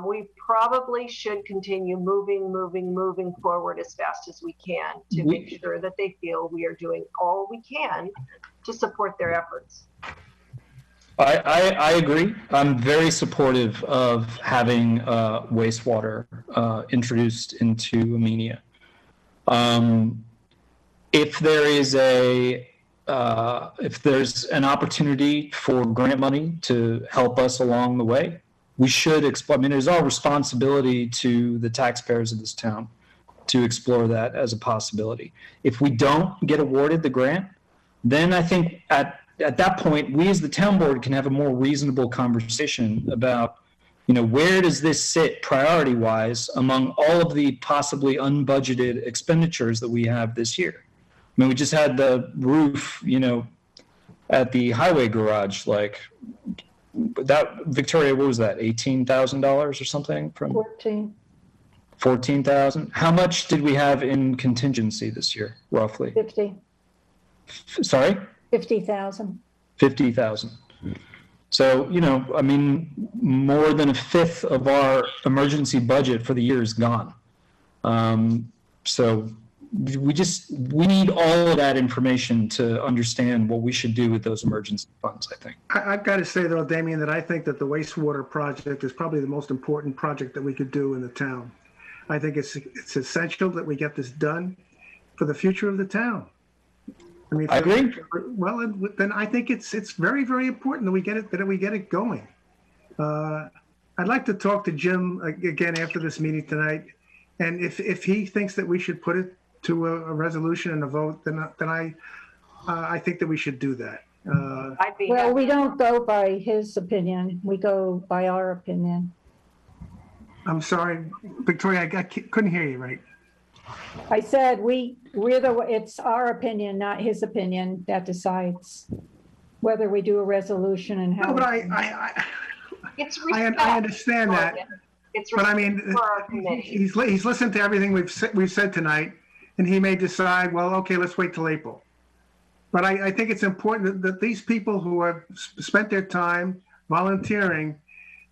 we probably should continue moving forward as fast as we can to make sure that they feel we are doing all we can to support their efforts. I agree. I'm very supportive of having wastewater introduced into Amenia. If there's an opportunity for grant money to help us along the way, we should explore. There's our responsibility to the taxpayers of this town to explore that as a possibility. If we don't get awarded the grant, then I think at that point, we as the town board can have a more reasonable conversation about, where does this sit priority-wise among all of the possibly unbudgeted expenditures that we have this year. We just had the roof, at the highway garage, that, Victoria, what was that, $18,000 or something? 14,000. How much did we have in contingency this year, roughly? 50. Sorry? 50,000. 50,000. So, more than a fifth of our emergency budget for the year is gone. So we need all of that information to understand what we should do with those emergency funds, I think. I've got to say, though, Damien, that I think that the wastewater project is probably the most important project that we could do in the town. I think it's essential that we get this done for the future of the town. mean, I agree. Well, then I think it's very, very important that we get it going. I'd like to talk to Jim again after this meeting tonight, and if he thinks that we should put it to a resolution and a vote, then I think that we should do that. I'd be Well, happy. we don't go by his opinion. We go by our opinion. I'm sorry, Victoria, I couldn't hear you right. I said it's our opinion, not his opinion, that decides whether we do a resolution and how. No, but It's I respect. understand that. It's But I respect mean, for our committee. he's listened to everything we've said tonight, and he may decide, well, okay, let's wait till April. But I think it's important that these people who have spent their time volunteering,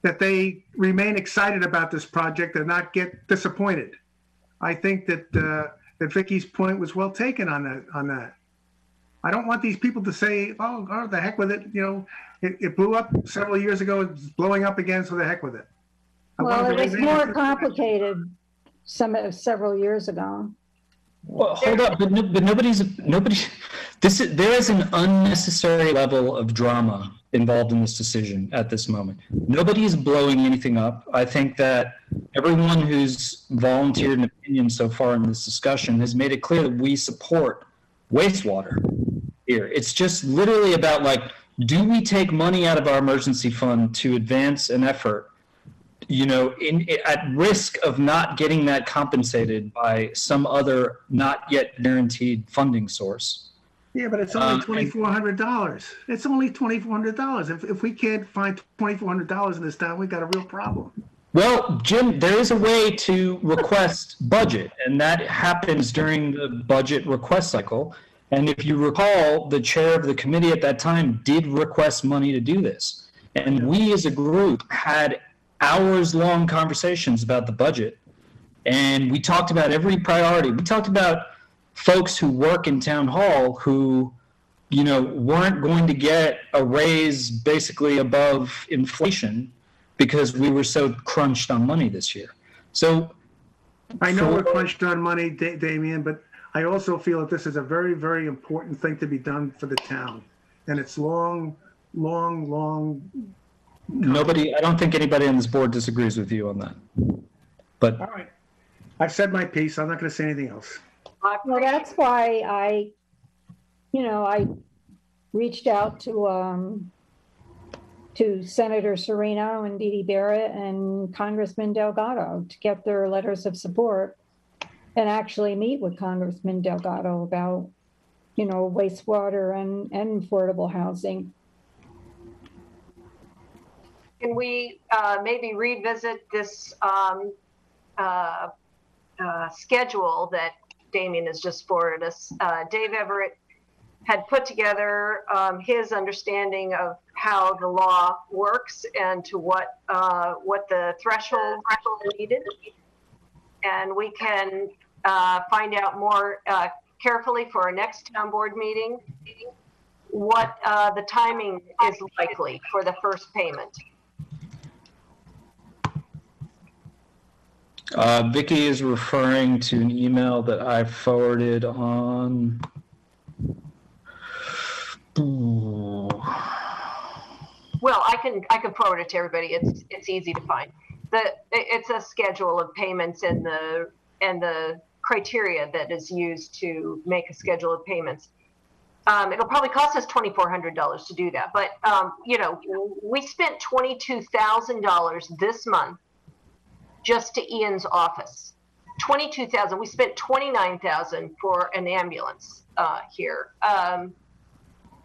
that they remain excited about this project and not get disappointed. I think that Vicky's point was well taken on that. I don't want these people to say, oh, the heck with it. You know, it blew up several years ago. It's blowing up again, so the heck with it. Well, it was more complicated several years ago. Well, hold up, but nobody. There is an unnecessary level of drama involved in this decision at this moment. Nobody is blowing anything up. I think that everyone who's volunteered an opinion so far in this discussion has made it clear that we support wastewater here. It's just literally about, like, do we take money out of our emergency fund to advance an effort, you know, at risk of not getting that compensated by some other not yet guaranteed funding source? Yeah, but it's only $2,400. It's only $2,400. If we can't find $2,400 in this town, we've got a real problem. Well, Jim, there is a way to request budget, and that happens during the budget request cycle. And if you recall, the chair of the committee at that time did request money to do this. And we as a group had hours-long conversations about the budget. And we talked about every priority. We talked about folks who work in town hall who, you know, weren't going to get a raise basically above inflation because we were so crunched on money this year. So I know we're crunched on money, Damien, but I also feel that this is a very, very important thing to be done for the town. And it's long. I don't think anybody on this board disagrees with you on that. But All right. I've said my piece. I'm not going to say anything else. Well, that's why I reached out to Senator Serino and Dee Dee Barrett and Congressman Delgado to get their letters of support and actually meet with Congressman Delgado about, you know, wastewater and affordable housing. Can we maybe revisit this schedule that Damien has just forwarded us? Dave Everett had put together his understanding of how the law works and to what the threshold needed, and we can find out more carefully for our next town board meeting what the timing is likely for the first payment. Vicky is referring to an email that I forwarded on. Well, I can forward it to everybody. It's easy to find. It's a schedule of payments and the criteria that is used to make a schedule of payments. It'll probably cost us $2,400 to do that, but you know, we spent $22,000 this month just to Ian's office. $22,000. We spent $29,000 for an ambulance here.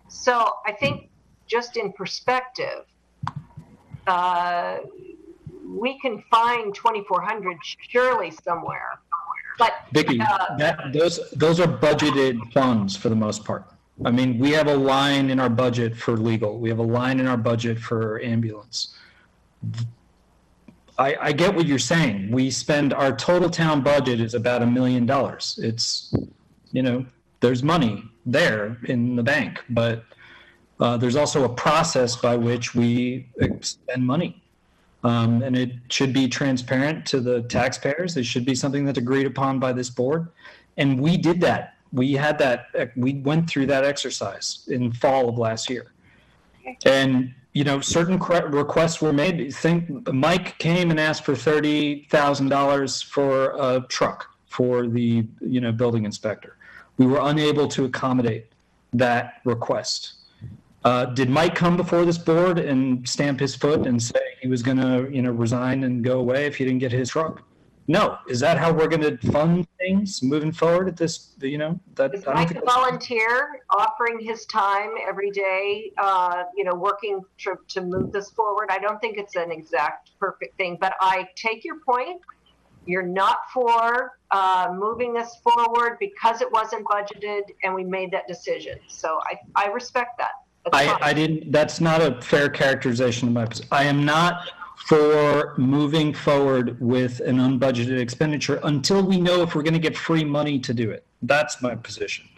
So I think, just in perspective, we can find $2,400 surely somewhere. But Vicky, those are budgeted funds for the most part. I mean, we have a line in our budget for legal. We have a line in our budget for ambulance. I get what you're saying. We spend, our total town budget is about $1 million. It's, you know, there's money there in the bank, but there's also a process by which we spend money. And it should be transparent to the taxpayers. It should be something that's agreed upon by this board. And we did that We had that, we went through that exercise in fall of last year. And, you know, certain requests were made. Think Mike came and asked for $30,000 for a truck for the, you know, building inspector. We were unable to accommodate that request. Did Mike come before this board and stamp his foot and say he was going to, you know, resign and go away if he didn't get his truck? No. Is that how we're going to fund things moving forward at this, you know? That, is Mike a volunteer offering his time every day, you know, working to move this forward? I don't think it's an exact perfect thing, but I take your point. You're not for moving this forward because it wasn't budgeted and we made that decision. So I respect that. I didn't, that's not a fair characterization of my position. I am not for moving forward with an unbudgeted expenditure until we know if we're going to get free money to do it. That's my position.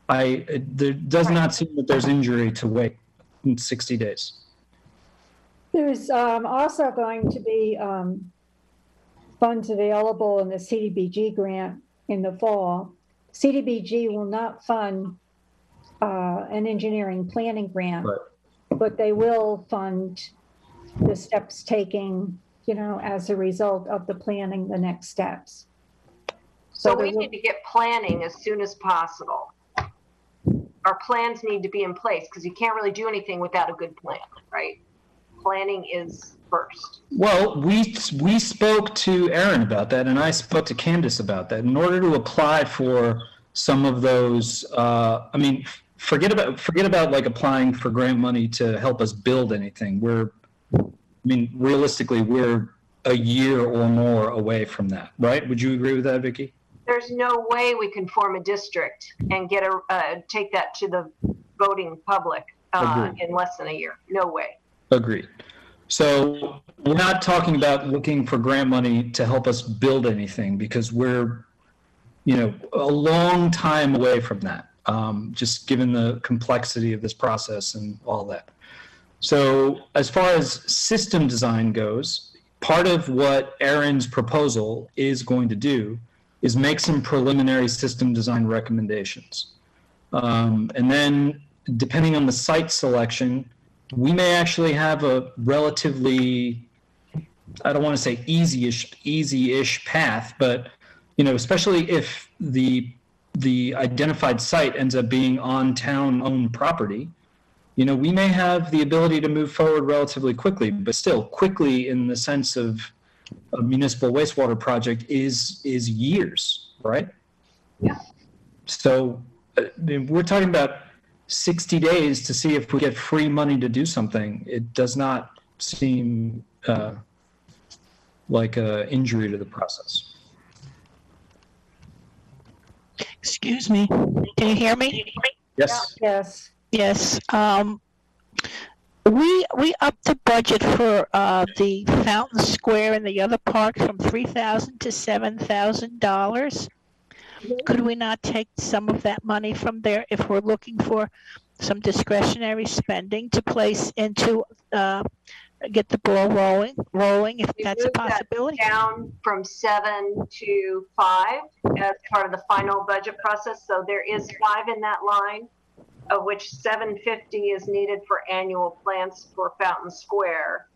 There does not seem that there's injury to wait in 60 days. There's also going to be funds available in the CDBG grant in the fall. CDBG will not fund an engineering planning grant, Right. but they will fund the steps taking, you know, as a result of the planning, the next steps. So we need to get planning as soon as possible. Our plans need to be in place because you can't really do anything without a good plan, right? Planning is first. Well, we spoke to Aaron about that, and I spoke to Candace about that. In order to apply for some of those, I mean, forget about like applying for grant money to help us build anything. Realistically, we're a year or more away from that, right? Would you agree with that, Vicki? There's no way we can form a district and get take that to the voting public in less than a year. No way. Agreed. So we're not talking about looking for grant money to help us build anything because we're, you know, a long time away from that, just given the complexity of this process and all that. So as far as system design goes, part of what Aaron's proposal is going to do is make some preliminary system design recommendations. And then depending on the site selection, we may actually have a relatively, I don't want to say easy-ish path, but, you know, especially if the identified site ends up being on town-owned property, you know, we may have the ability to move forward relatively quickly, but still quickly in the sense of a municipal wastewater project is years, right? Yeah. So we're talking about 60 days to see if we get free money to do something. It does not seem like an injury to the process. Excuse me. Can you hear me? Yes. Yes. Yes. We upped the budget for the Fountain Square and the other park from $3,000 to $7,000. Could we not take some of that money from there if we're looking for some discretionary spending to place into get the ball rolling if that's a possibility? That down from 7 to 5 as part of the final budget process. So there is 5 in that line, of which $750 is needed for annual plans for Fountain Square.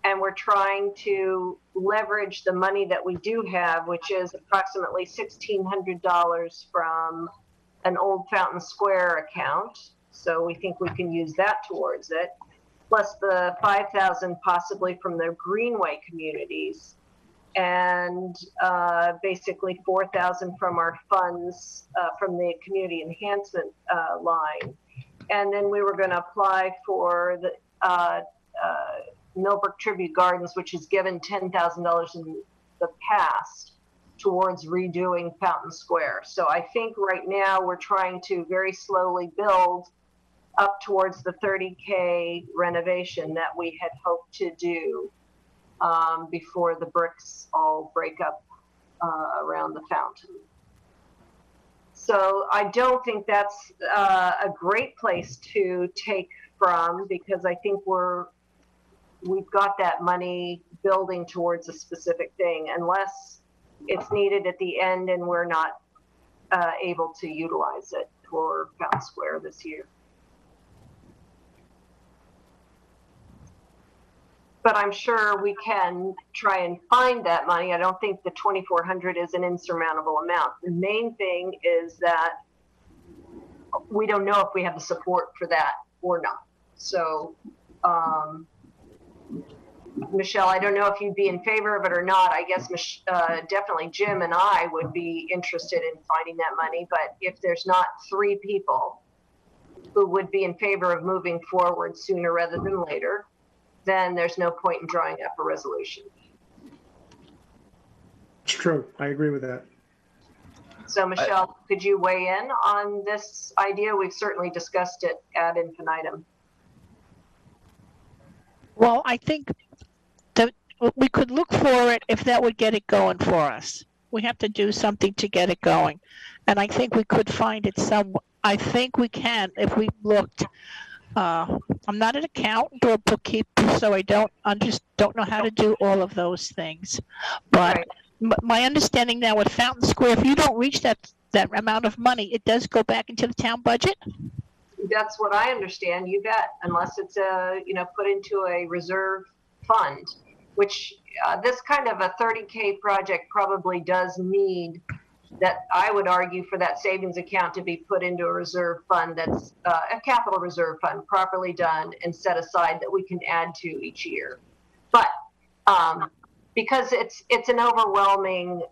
And we're trying to leverage the money that we do have, which is approximately $1,600 from an old Fountain Square account. So we think we can use that towards it, plus the $5,000 possibly from the Greenway communities, and basically $4,000 from our funds from the community enhancement line. And then we were going to apply for the Millbrook Tribute Gardens, which has given $10,000 in the past towards redoing Fountain Square. So I think right now we're trying to very slowly build up towards the $30K renovation that we had hoped to do before the bricks all break up around the fountain. So I don't think that's a great place to take from, because I think we've got that money building towards a specific thing, unless it's needed at the end and we're not able to utilize it for Fountain Square this year. But I'm sure we can try and find that money. I don't think the 2,400 is an insurmountable amount. The main thing is that we don't know if we have the support for that or not. So, Michelle, I don't know if you'd be in favor of it or not. I guess definitely Jim and I would be interested in finding that money. But if there's not 3 people who would be in favor of moving forward sooner rather than later, then there's no point in drawing up a resolution. It's true. I agree with that. So, Michelle, could you weigh in on this idea? We've certainly discussed it ad infinitum. Well, I think that we could look for it if that would get it going for us. We have to do something to get it going. And I think we could find it I think we can if we looked. I'm not an accountant or a bookkeeper, so I don't know how to do all of those things. But Right. my understanding now with Fountain Square, if you don't reach that amount of money, it does go back into the town budget? That's what I understand. You bet, unless it's put into a reserve fund, which this kind of a 30K project probably does need. That I would argue for that savings account to be put into a reserve fund that's a capital reserve fund, properly done and set aside that we can add to each year. But because it's an overwhelming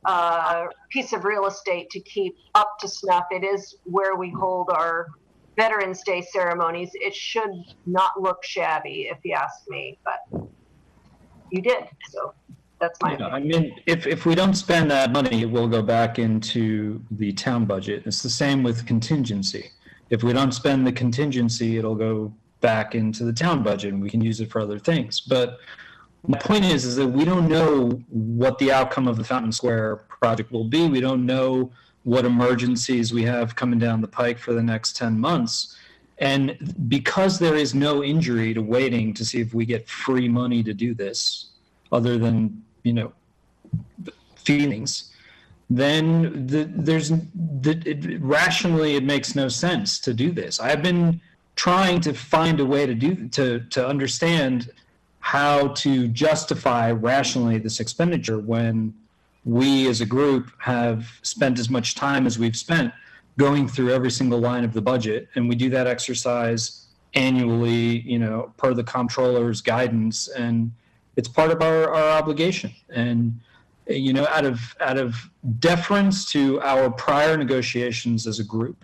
piece of real estate to keep up to snuff, it is where we hold our Veterans Day ceremonies. It should not look shabby, if you ask me, but you did, so. That's my opinion. I mean, if we don't spend that money, it will go back into the town budget. It's the same with contingency. If we don't spend the contingency, it'll go back into the town budget and we can use it for other things. But my point is that we don't know what the outcome of the Fountain Square project will be. We don't know what emergencies we have coming down the pike for the next 10 months. And because there is no injury to waiting to see if we get free money to do this, other than, feelings, then rationally it makes no sense to do this. I've been trying to find a way to understand how to justify rationally this expenditure when we as a group have spent as much time as we've spent going through every single line of the budget, and we do that exercise annually, per the comptroller's guidance, and it's part of our obligation. And out of deference to our prior negotiations as a group,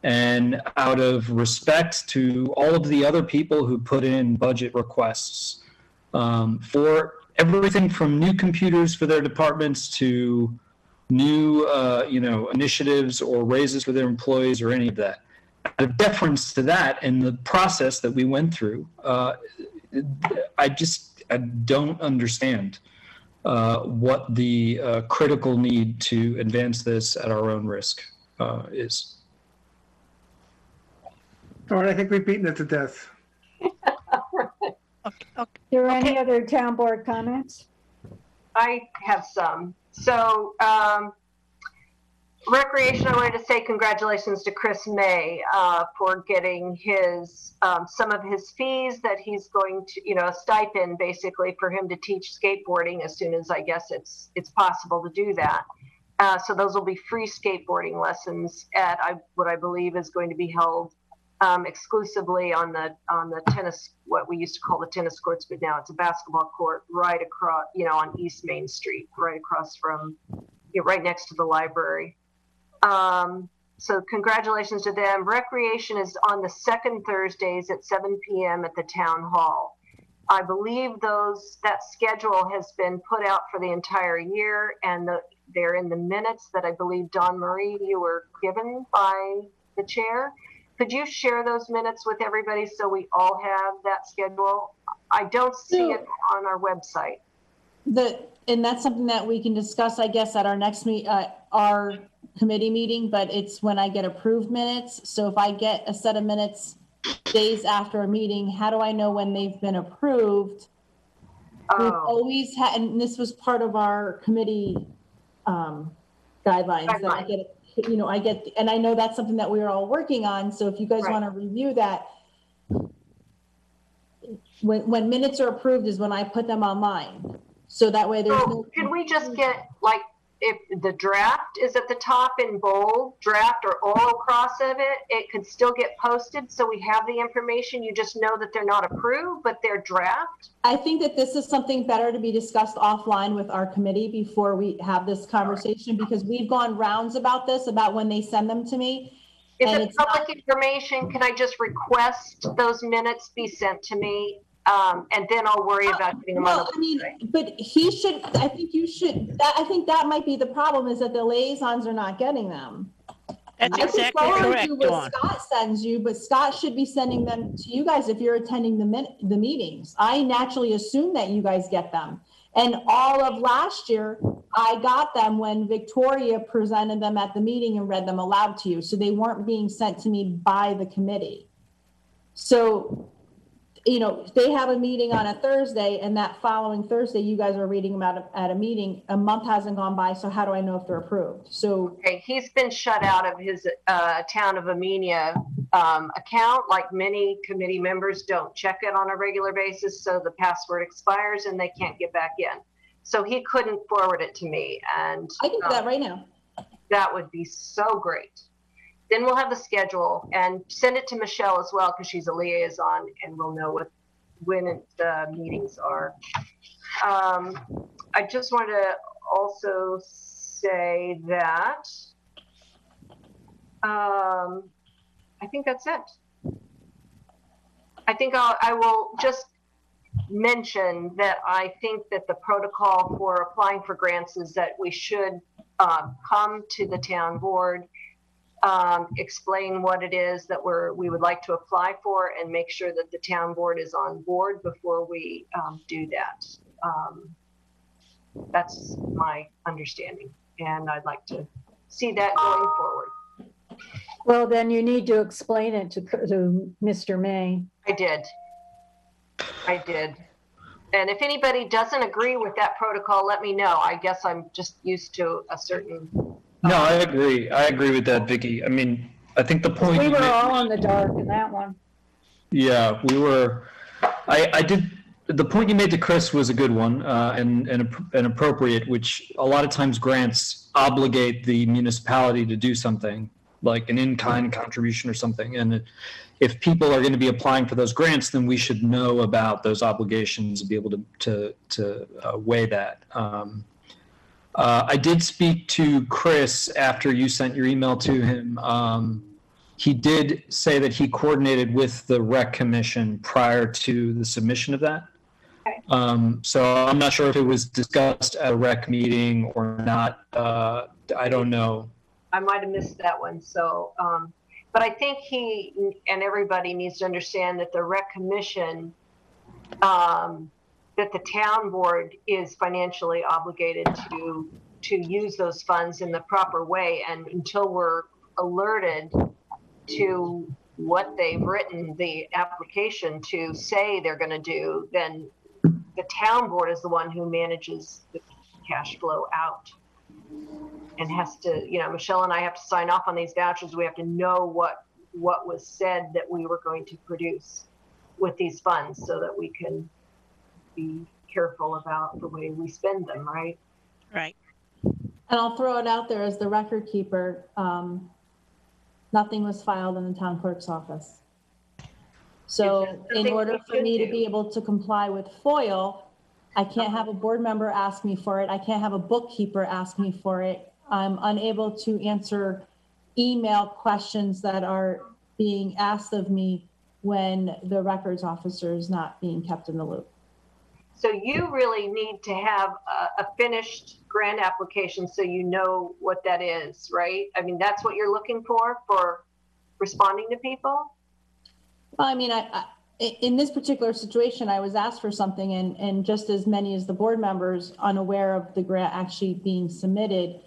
and out of respect to all of the other people who put in budget requests for everything from new computers for their departments to new initiatives or raises for their employees or any of that, out of deference to that and the process that we went through, I don't understand what the critical need to advance this at our own risk is. All right, I think we've beaten it to death. Okay. Are there any other town board comments? I have some. So, Recreation, I wanted to say congratulations to Chris May for getting his some of his fees that he's going to, a stipend basically for him to teach skateboarding as soon as I guess it's possible to do that. So those will be free skateboarding lessons at what I believe is going to be held exclusively on the tennis, what we used to call the tennis courts, but now it's a basketball court right across, on East Main Street, right across from, right next to the library. So congratulations to them. Recreation is on the second Thursdays at 7 p.m. at the town hall. I believe that schedule has been put out for the entire year, and they're in the minutes that I believe, Dawn Marie, you were given by the chair. Could you share those minutes with everybody so we all have that schedule? I don't see it on our website. And that's something that we can discuss, I guess, at our next our committee meeting, but it's when I get approved minutes. So if I get a set of minutes days after a meeting, how do I know when they've been approved? We've always had, and this was part of our committee guidelines, that you know, and I know that's something that we are all working on. So if you guys Right. want to review that, when minutes are approved is when I put them online. So that way there's So no. can we just get, like, if the draft is at the top in bold, draft or all across of it, it could still get posted. So we have the information. You just know that they're not approved, but they're draft. I think that this is something better to be discussed offline with our committee before we have this conversation, because we've gone rounds about this, about when they send them to me. Is And it it's public information? Can I just request those minutes be sent to me? And then I'll worry about getting them on the Well, I mean, website. but I think you should, I think that might be the problem, is that the liaisons are not getting them. That's I can exactly forward correct, you what Dawn. Scott sends you, but Scott should be sending them to you guys if you're attending the meetings. I naturally assume that you guys get them. And all of last year, I got them when Victoria presented them at the meeting and read them aloud to you. So they weren't being sent to me by the committee. So, you know, they have a meeting on a Thursday, and that following Thursday, you guys are reading them at a meeting. A month hasn't gone by, so how do I know if they're approved? So, Okay, he's been shut out of his Town of Amenia account. Like many committee members don't check it on a regular basis, so the password expires and they can't get back in. So he couldn't forward it to me, and I can do that right now. that would be so great. Then we'll have the schedule, and send it to Michelle as well, because she's a liaison, and we'll know when the meetings are. I just wanted to also say that I think that's it. I think I will just mention that I think that the protocol for applying for grants is that we should come to the town board, explain what it is that we would like to apply for, and make sure that the town board is on board before we do that. That's my understanding, and I'd like to see that going forward. Well, then you need to explain it to Mr. May. I did. And if anybody doesn't agree with that protocol, let me know. I guess I'm just used to a certain. No, I agree. I agree with that, Vicky. I mean, I think the point. We you were made- all in the dark in that one. Yeah, we were. I did. The point you made to Chris was a good one and appropriate, which a lot of times grants obligate the municipality to do something, like an in-kind contribution or something. And if people are going to be applying for those grants, then we should know about those obligations and be able to weigh that. I did speak to Chris after you sent your email to him. He did say that he coordinated with the Rec Commission prior to the submission of that. Okay. So I'm not sure if it was discussed at a Rec meeting or not. I don't know. I might have missed that one. So, but I think he and everybody needs to understand that the Rec Commission, that the town board is financially obligated to use those funds in the proper way. And until we're alerted to what they've written the application to say they're going to do, then the town board is the one who manages the cash flow out. And has to, Michelle and I have to sign off on these vouchers. We have to know what was said that we were going to produce with these funds so that we can be careful about the way we spend them, right? Right. And I'll throw it out there as the record keeper. Nothing was filed in the town clerk's office. So in order for me to be able to comply with FOIL, I can't have a board member ask me for it. I can't have a bookkeeper ask me for it. I'm unable to answer email questions that are being asked of me when the records officer is not being kept in the loop. So you really need to have a finished grant application so you know what that is, right? I mean, that's what you're looking for responding to people? Well, I mean, in this particular situation, I was asked for something, and just as many as the board members unaware of the grant actually being submitted,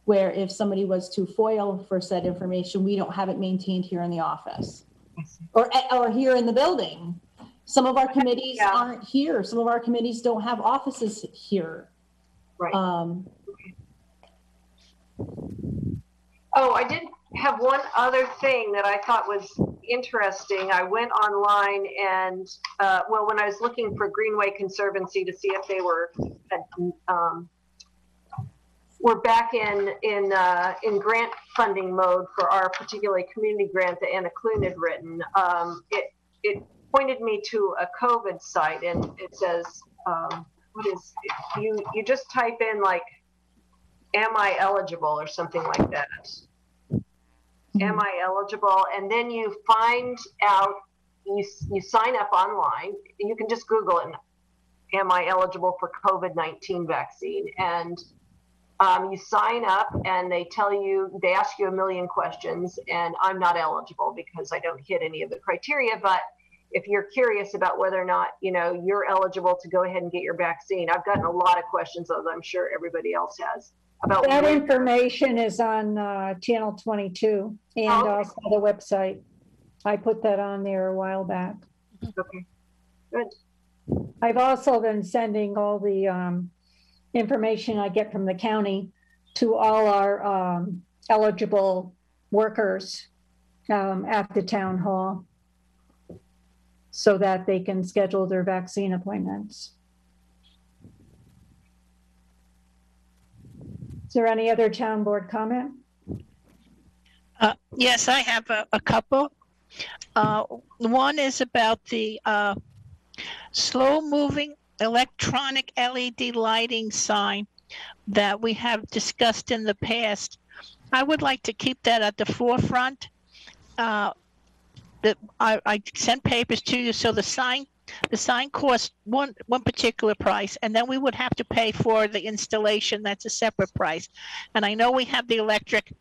where if somebody was to FOIL for said information, we don't have it maintained here in the office or here in the building. Some of our committees aren't here. Some of our committees don't have offices here. Right. Oh, I did have one other thing that I thought was interesting. I went online and, well, when I was looking for Greenway Conservancy to see if they were back in grant funding mode for our particularly community grant that Anna Clune had written. It pointed me to a COVID site, and it says, what is it? You just type in like, am I eligible or something like that. Am I eligible? And then you find out, you sign up online. You can just Google it. Am I eligible for COVID-19 vaccine? And you sign up and they ask you a million questions, and I'm not eligible because I don't hit any of the criteria. But if you're curious about whether or not, you're eligible to go ahead and get your vaccine, I've gotten a lot of questions, as I'm sure everybody else has. About that information is on channel 22 and also the website. I put that on there a while back. Okay, good. I've also been sending all the information I get from the county to all our eligible workers at the town hall so that they can schedule their vaccine appointments. Is there any other town board comment? Yes, I have a couple. One is about the slow-moving electronic LED lighting sign that we have discussed in the past. I would like to keep that at the forefront. I sent papers to you, so the sign costs one particular price, and then we would have to pay for the installation. That's a separate price. And I know we have the electric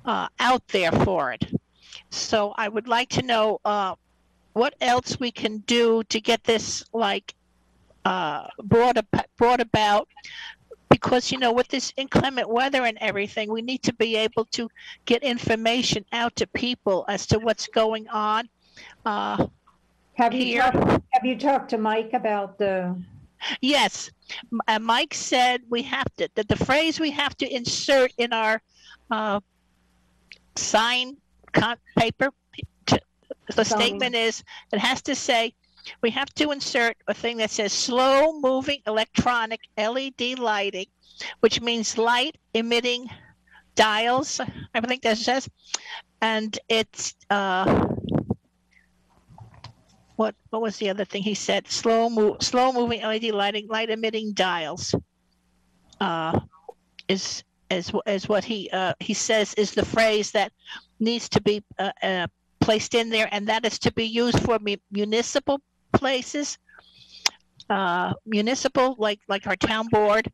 out there for it. So I would like to know what else we can do to get this brought about, because with this inclement weather and everything, we need to be able to get information out to people as to what's going on. Have you talked to Mike about the? Yes, Mike said we have to, the phrase we have to insert in our sign paper. The statement is, it has to say, we have to insert a thing that says slow moving electronic LED lighting, which means light emitting dials. I think that says, and it's what was the other thing he said? Slow moving LED lighting, light emitting dials. Is what he says is the phrase that needs to be placed in there, and that is to be used for municipal places, municipal like our town board,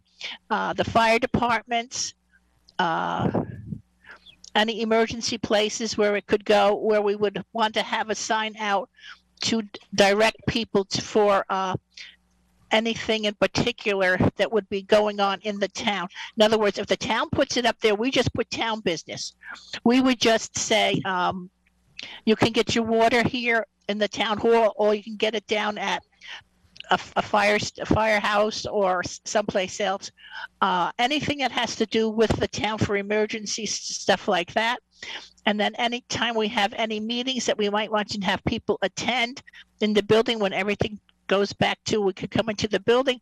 the fire departments, any emergency places where it could go, where we would want to have a sign out to direct people for anything in particular that would be going on in the town. In other words, if the town puts it up there, we just put town business. We would just say, you can get your water here in the town hall, or you can get it down at a firehouse or someplace else. Anything that has to do with the town for emergency stuff like that. And then anytime we have any meetings that we might want to have people attend in the building, when everything goes back to, we could come into the building.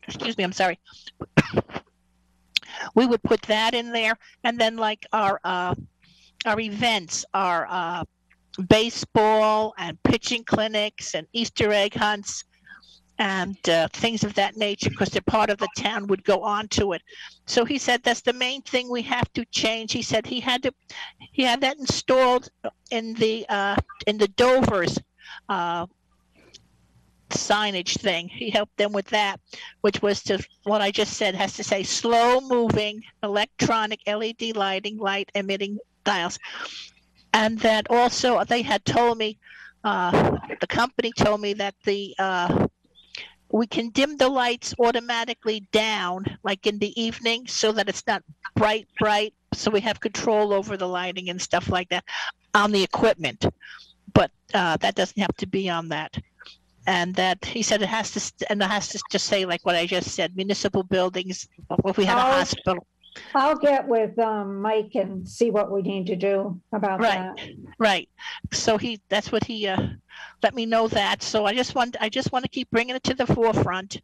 Excuse me, I'm sorry. We would put that in there, and then like our events, our baseball and pitching clinics and Easter egg hunts and things of that nature, because they're part of the town, would go on to it. So he said that's the main thing we have to change. He said he had that installed in the Dover's signage thing. He helped them with that, which was to what I just said, has to say slow moving electronic LED lighting, light emitting dials. And that also they had told me, the company told me that we can dim the lights automatically down, like in the evening, so that it's not bright, so we have control over the lighting and stuff like that on the equipment. But that doesn't have to be on that. And that he said it has to just say like what I just said, municipal buildings, if we have a hospital. I'll get with Mike and see what we need to do about Right. that. Right. So that's what he let me know that. So I just want to keep bringing it to the forefront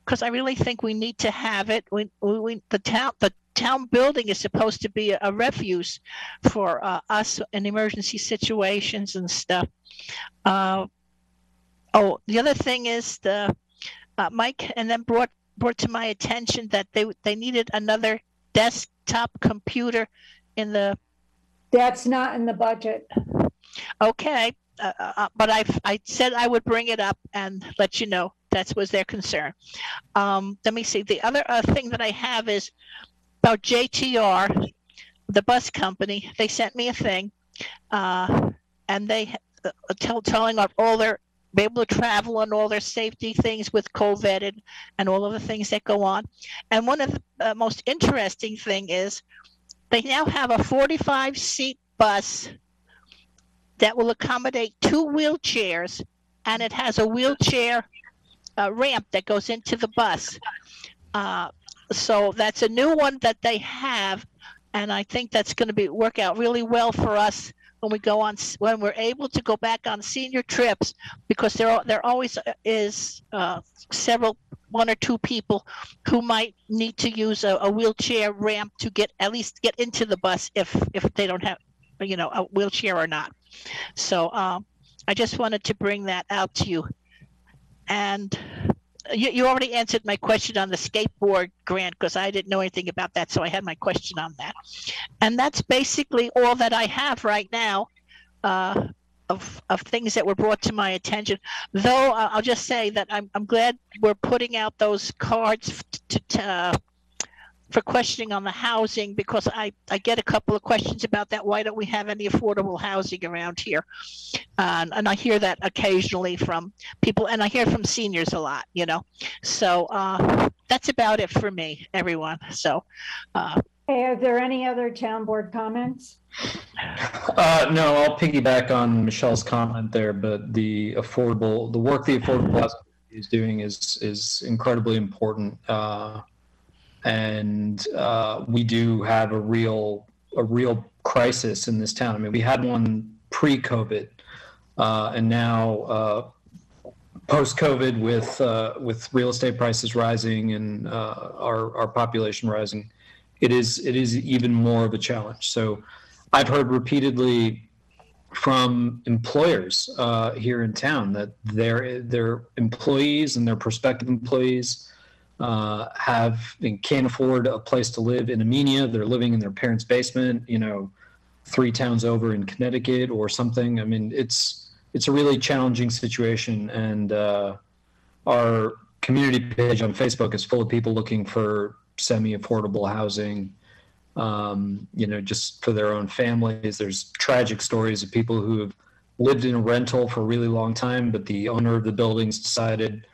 because I really think we need to have it. The town building is supposed to be a refuge for us in emergency situations and stuff. The other thing is Mike and then brought to my attention that they needed another desktop computer in the. That's not in the budget. Okay, but I said I would bring it up and let you know that was their concern. Let me see. The other thing that I have is about JTR, the bus company. They sent me a thing, and they telling of all their be able to travel and all their safety things with COVID and all of the things that go on. And one of the most interesting thing is they now have a 45-seat bus that will accommodate 2 wheelchairs, and it has a wheelchair ramp that goes into the bus. So that's a new one that they have, and I think that's going to work out really well for us when we're able to go back on senior trips, because there always is one or two people who might need to use a wheelchair ramp to at least get into the bus if they don't have a wheelchair or not. So I just wanted to bring that out to you. And you already answered my question on the skateboard grant because I didn't know anything about that, so I had my question on that. And that's basically all that I have right now of things that were brought to my attention. Though I'll just say that I'm glad we're putting out those cards for questioning on the housing, because I get a couple of questions about that. Why don't we have any affordable housing around here? And I hear that occasionally from people, and I hear from seniors a lot, So that's about it for me, everyone. So. Hey, are there any other town board comments? No, I'll piggyback on Michelle's comment there, but the work the affordable housing is doing is incredibly important. And we do have a real crisis in this town. I mean, we had one pre-COVID, and now post-COVID with real estate prices rising and our population rising, it is even more of a challenge. So I've heard repeatedly from employers here in town that their employees and their prospective employees can't afford a place to live in Amenia. They're living in their parents' basement, 3 towns over in Connecticut or something. I mean, it's a really challenging situation, and our community page on Facebook is full of people looking for semi-affordable housing, just for their own families. There's tragic stories of people who have lived in a rental for a really long time, but the owner of the buildings decided,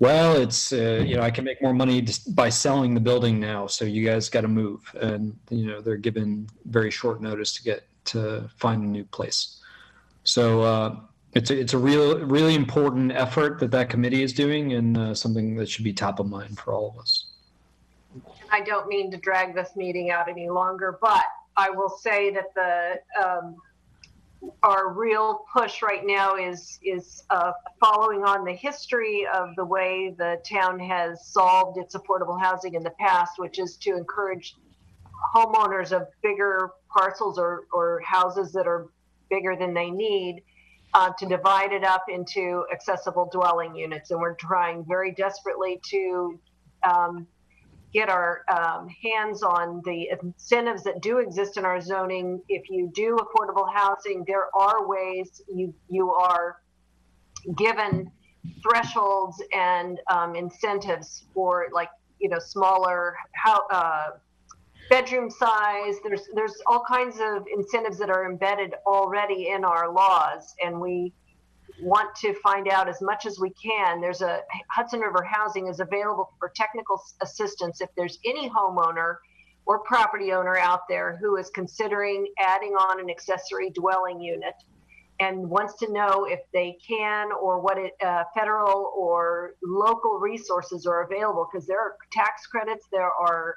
well, it's, I can make more money just by selling the building now, so you guys got to move. And, they're given very short notice to find a new place. So it's a really important effort that committee is doing, and something that should be top of mind for all of us. I don't mean to drag this meeting out any longer, but I will say that our real push right now is following on the history of the way the town has solved its affordable housing in the past, which is to encourage homeowners of bigger parcels or houses that are bigger than they need to divide it up into accessible dwelling units. And we're trying very desperately to get our hands on the incentives that do exist in our zoning. If you do affordable housing, there are ways you are given thresholds and incentives for, like, smaller bedroom size. There's all kinds of incentives that are embedded already in our laws, and we want to find out as much as we can. There's a Hudson River Housing is available for technical assistance if there's any homeowner or property owner out there who is considering adding on an accessory dwelling unit and wants to know if they can, or what federal or local resources are available, because there are tax credits, there are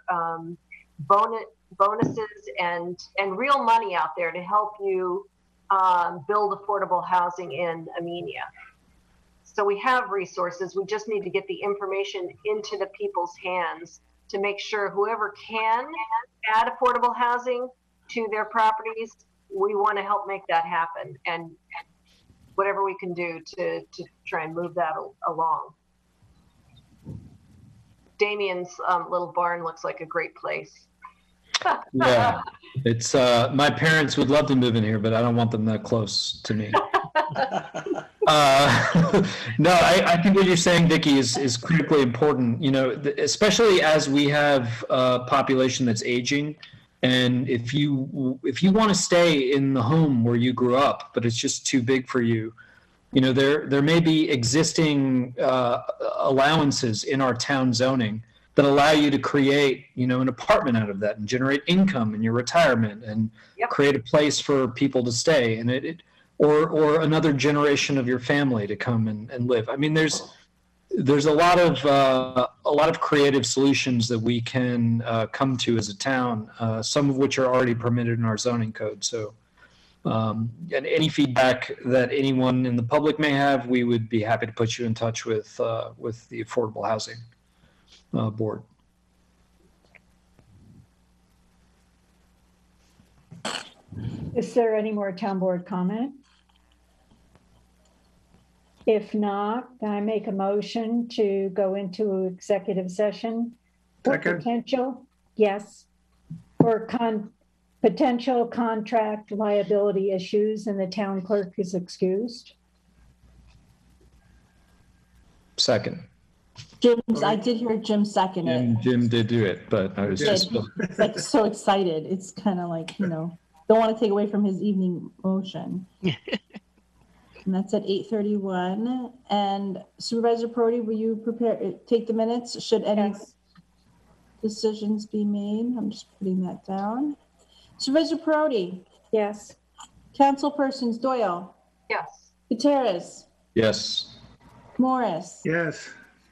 bonuses and real money out there to help you build affordable housing in Amenia. So we have resources. We just need to get the information into the people's hands to make sure whoever can add affordable housing to their properties, we want to help make that happen, and whatever we can do to try and move that along. Damien's little barn looks like a great place. Yeah, it's my parents would love to move in here, but I don't want them that close to me. No, I think what you're saying, Vicki, is critically important. You know, especially as we have a population that's aging, and if you want to stay in the home where you grew up, but it's just too big for you, you know, there may be existing allowances in our town zoning that allow you to create, you know, an apartment out of that and generate income in your retirement and create a place for people to stay, and or another generation of your family to come and live. I mean, there's a lot of creative solutions that we can come to as a town, some of which are already permitted in our zoning code. So, and any feedback that anyone in the public may have, we would be happy to put you in touch with the Affordable Housing Board. Is there any more town board comment? If not, then I make a motion to go into executive session for Second. potential contract liability issues, and the town clerk is excused. Second. Jim's, I did hear Jim second it. And Jim did do it, but I was just. He's like so excited. It's kind of like, you know, don't want to take away from his evening motion. And that's at 8:31. And Supervisor Prodi, will you take the minutes? Should any decisions be made? I'm just putting that down. Supervisor Prodi. Yes. Councilpersons Doyle. Yes. Gutierrez. Yes. Morris. Yes.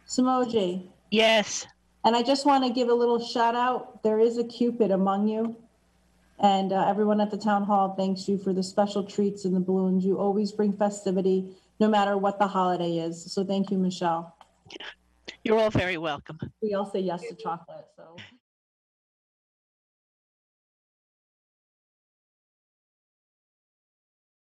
Samoji. Yes. And I just want to give a little shout out. There is a Cupid among you. And everyone at the town hall thanks you for the special treats and the balloons. You always bring festivity, no matter what the holiday is. So thank you, Michelle. You're all very welcome. We all say yes to chocolate, so.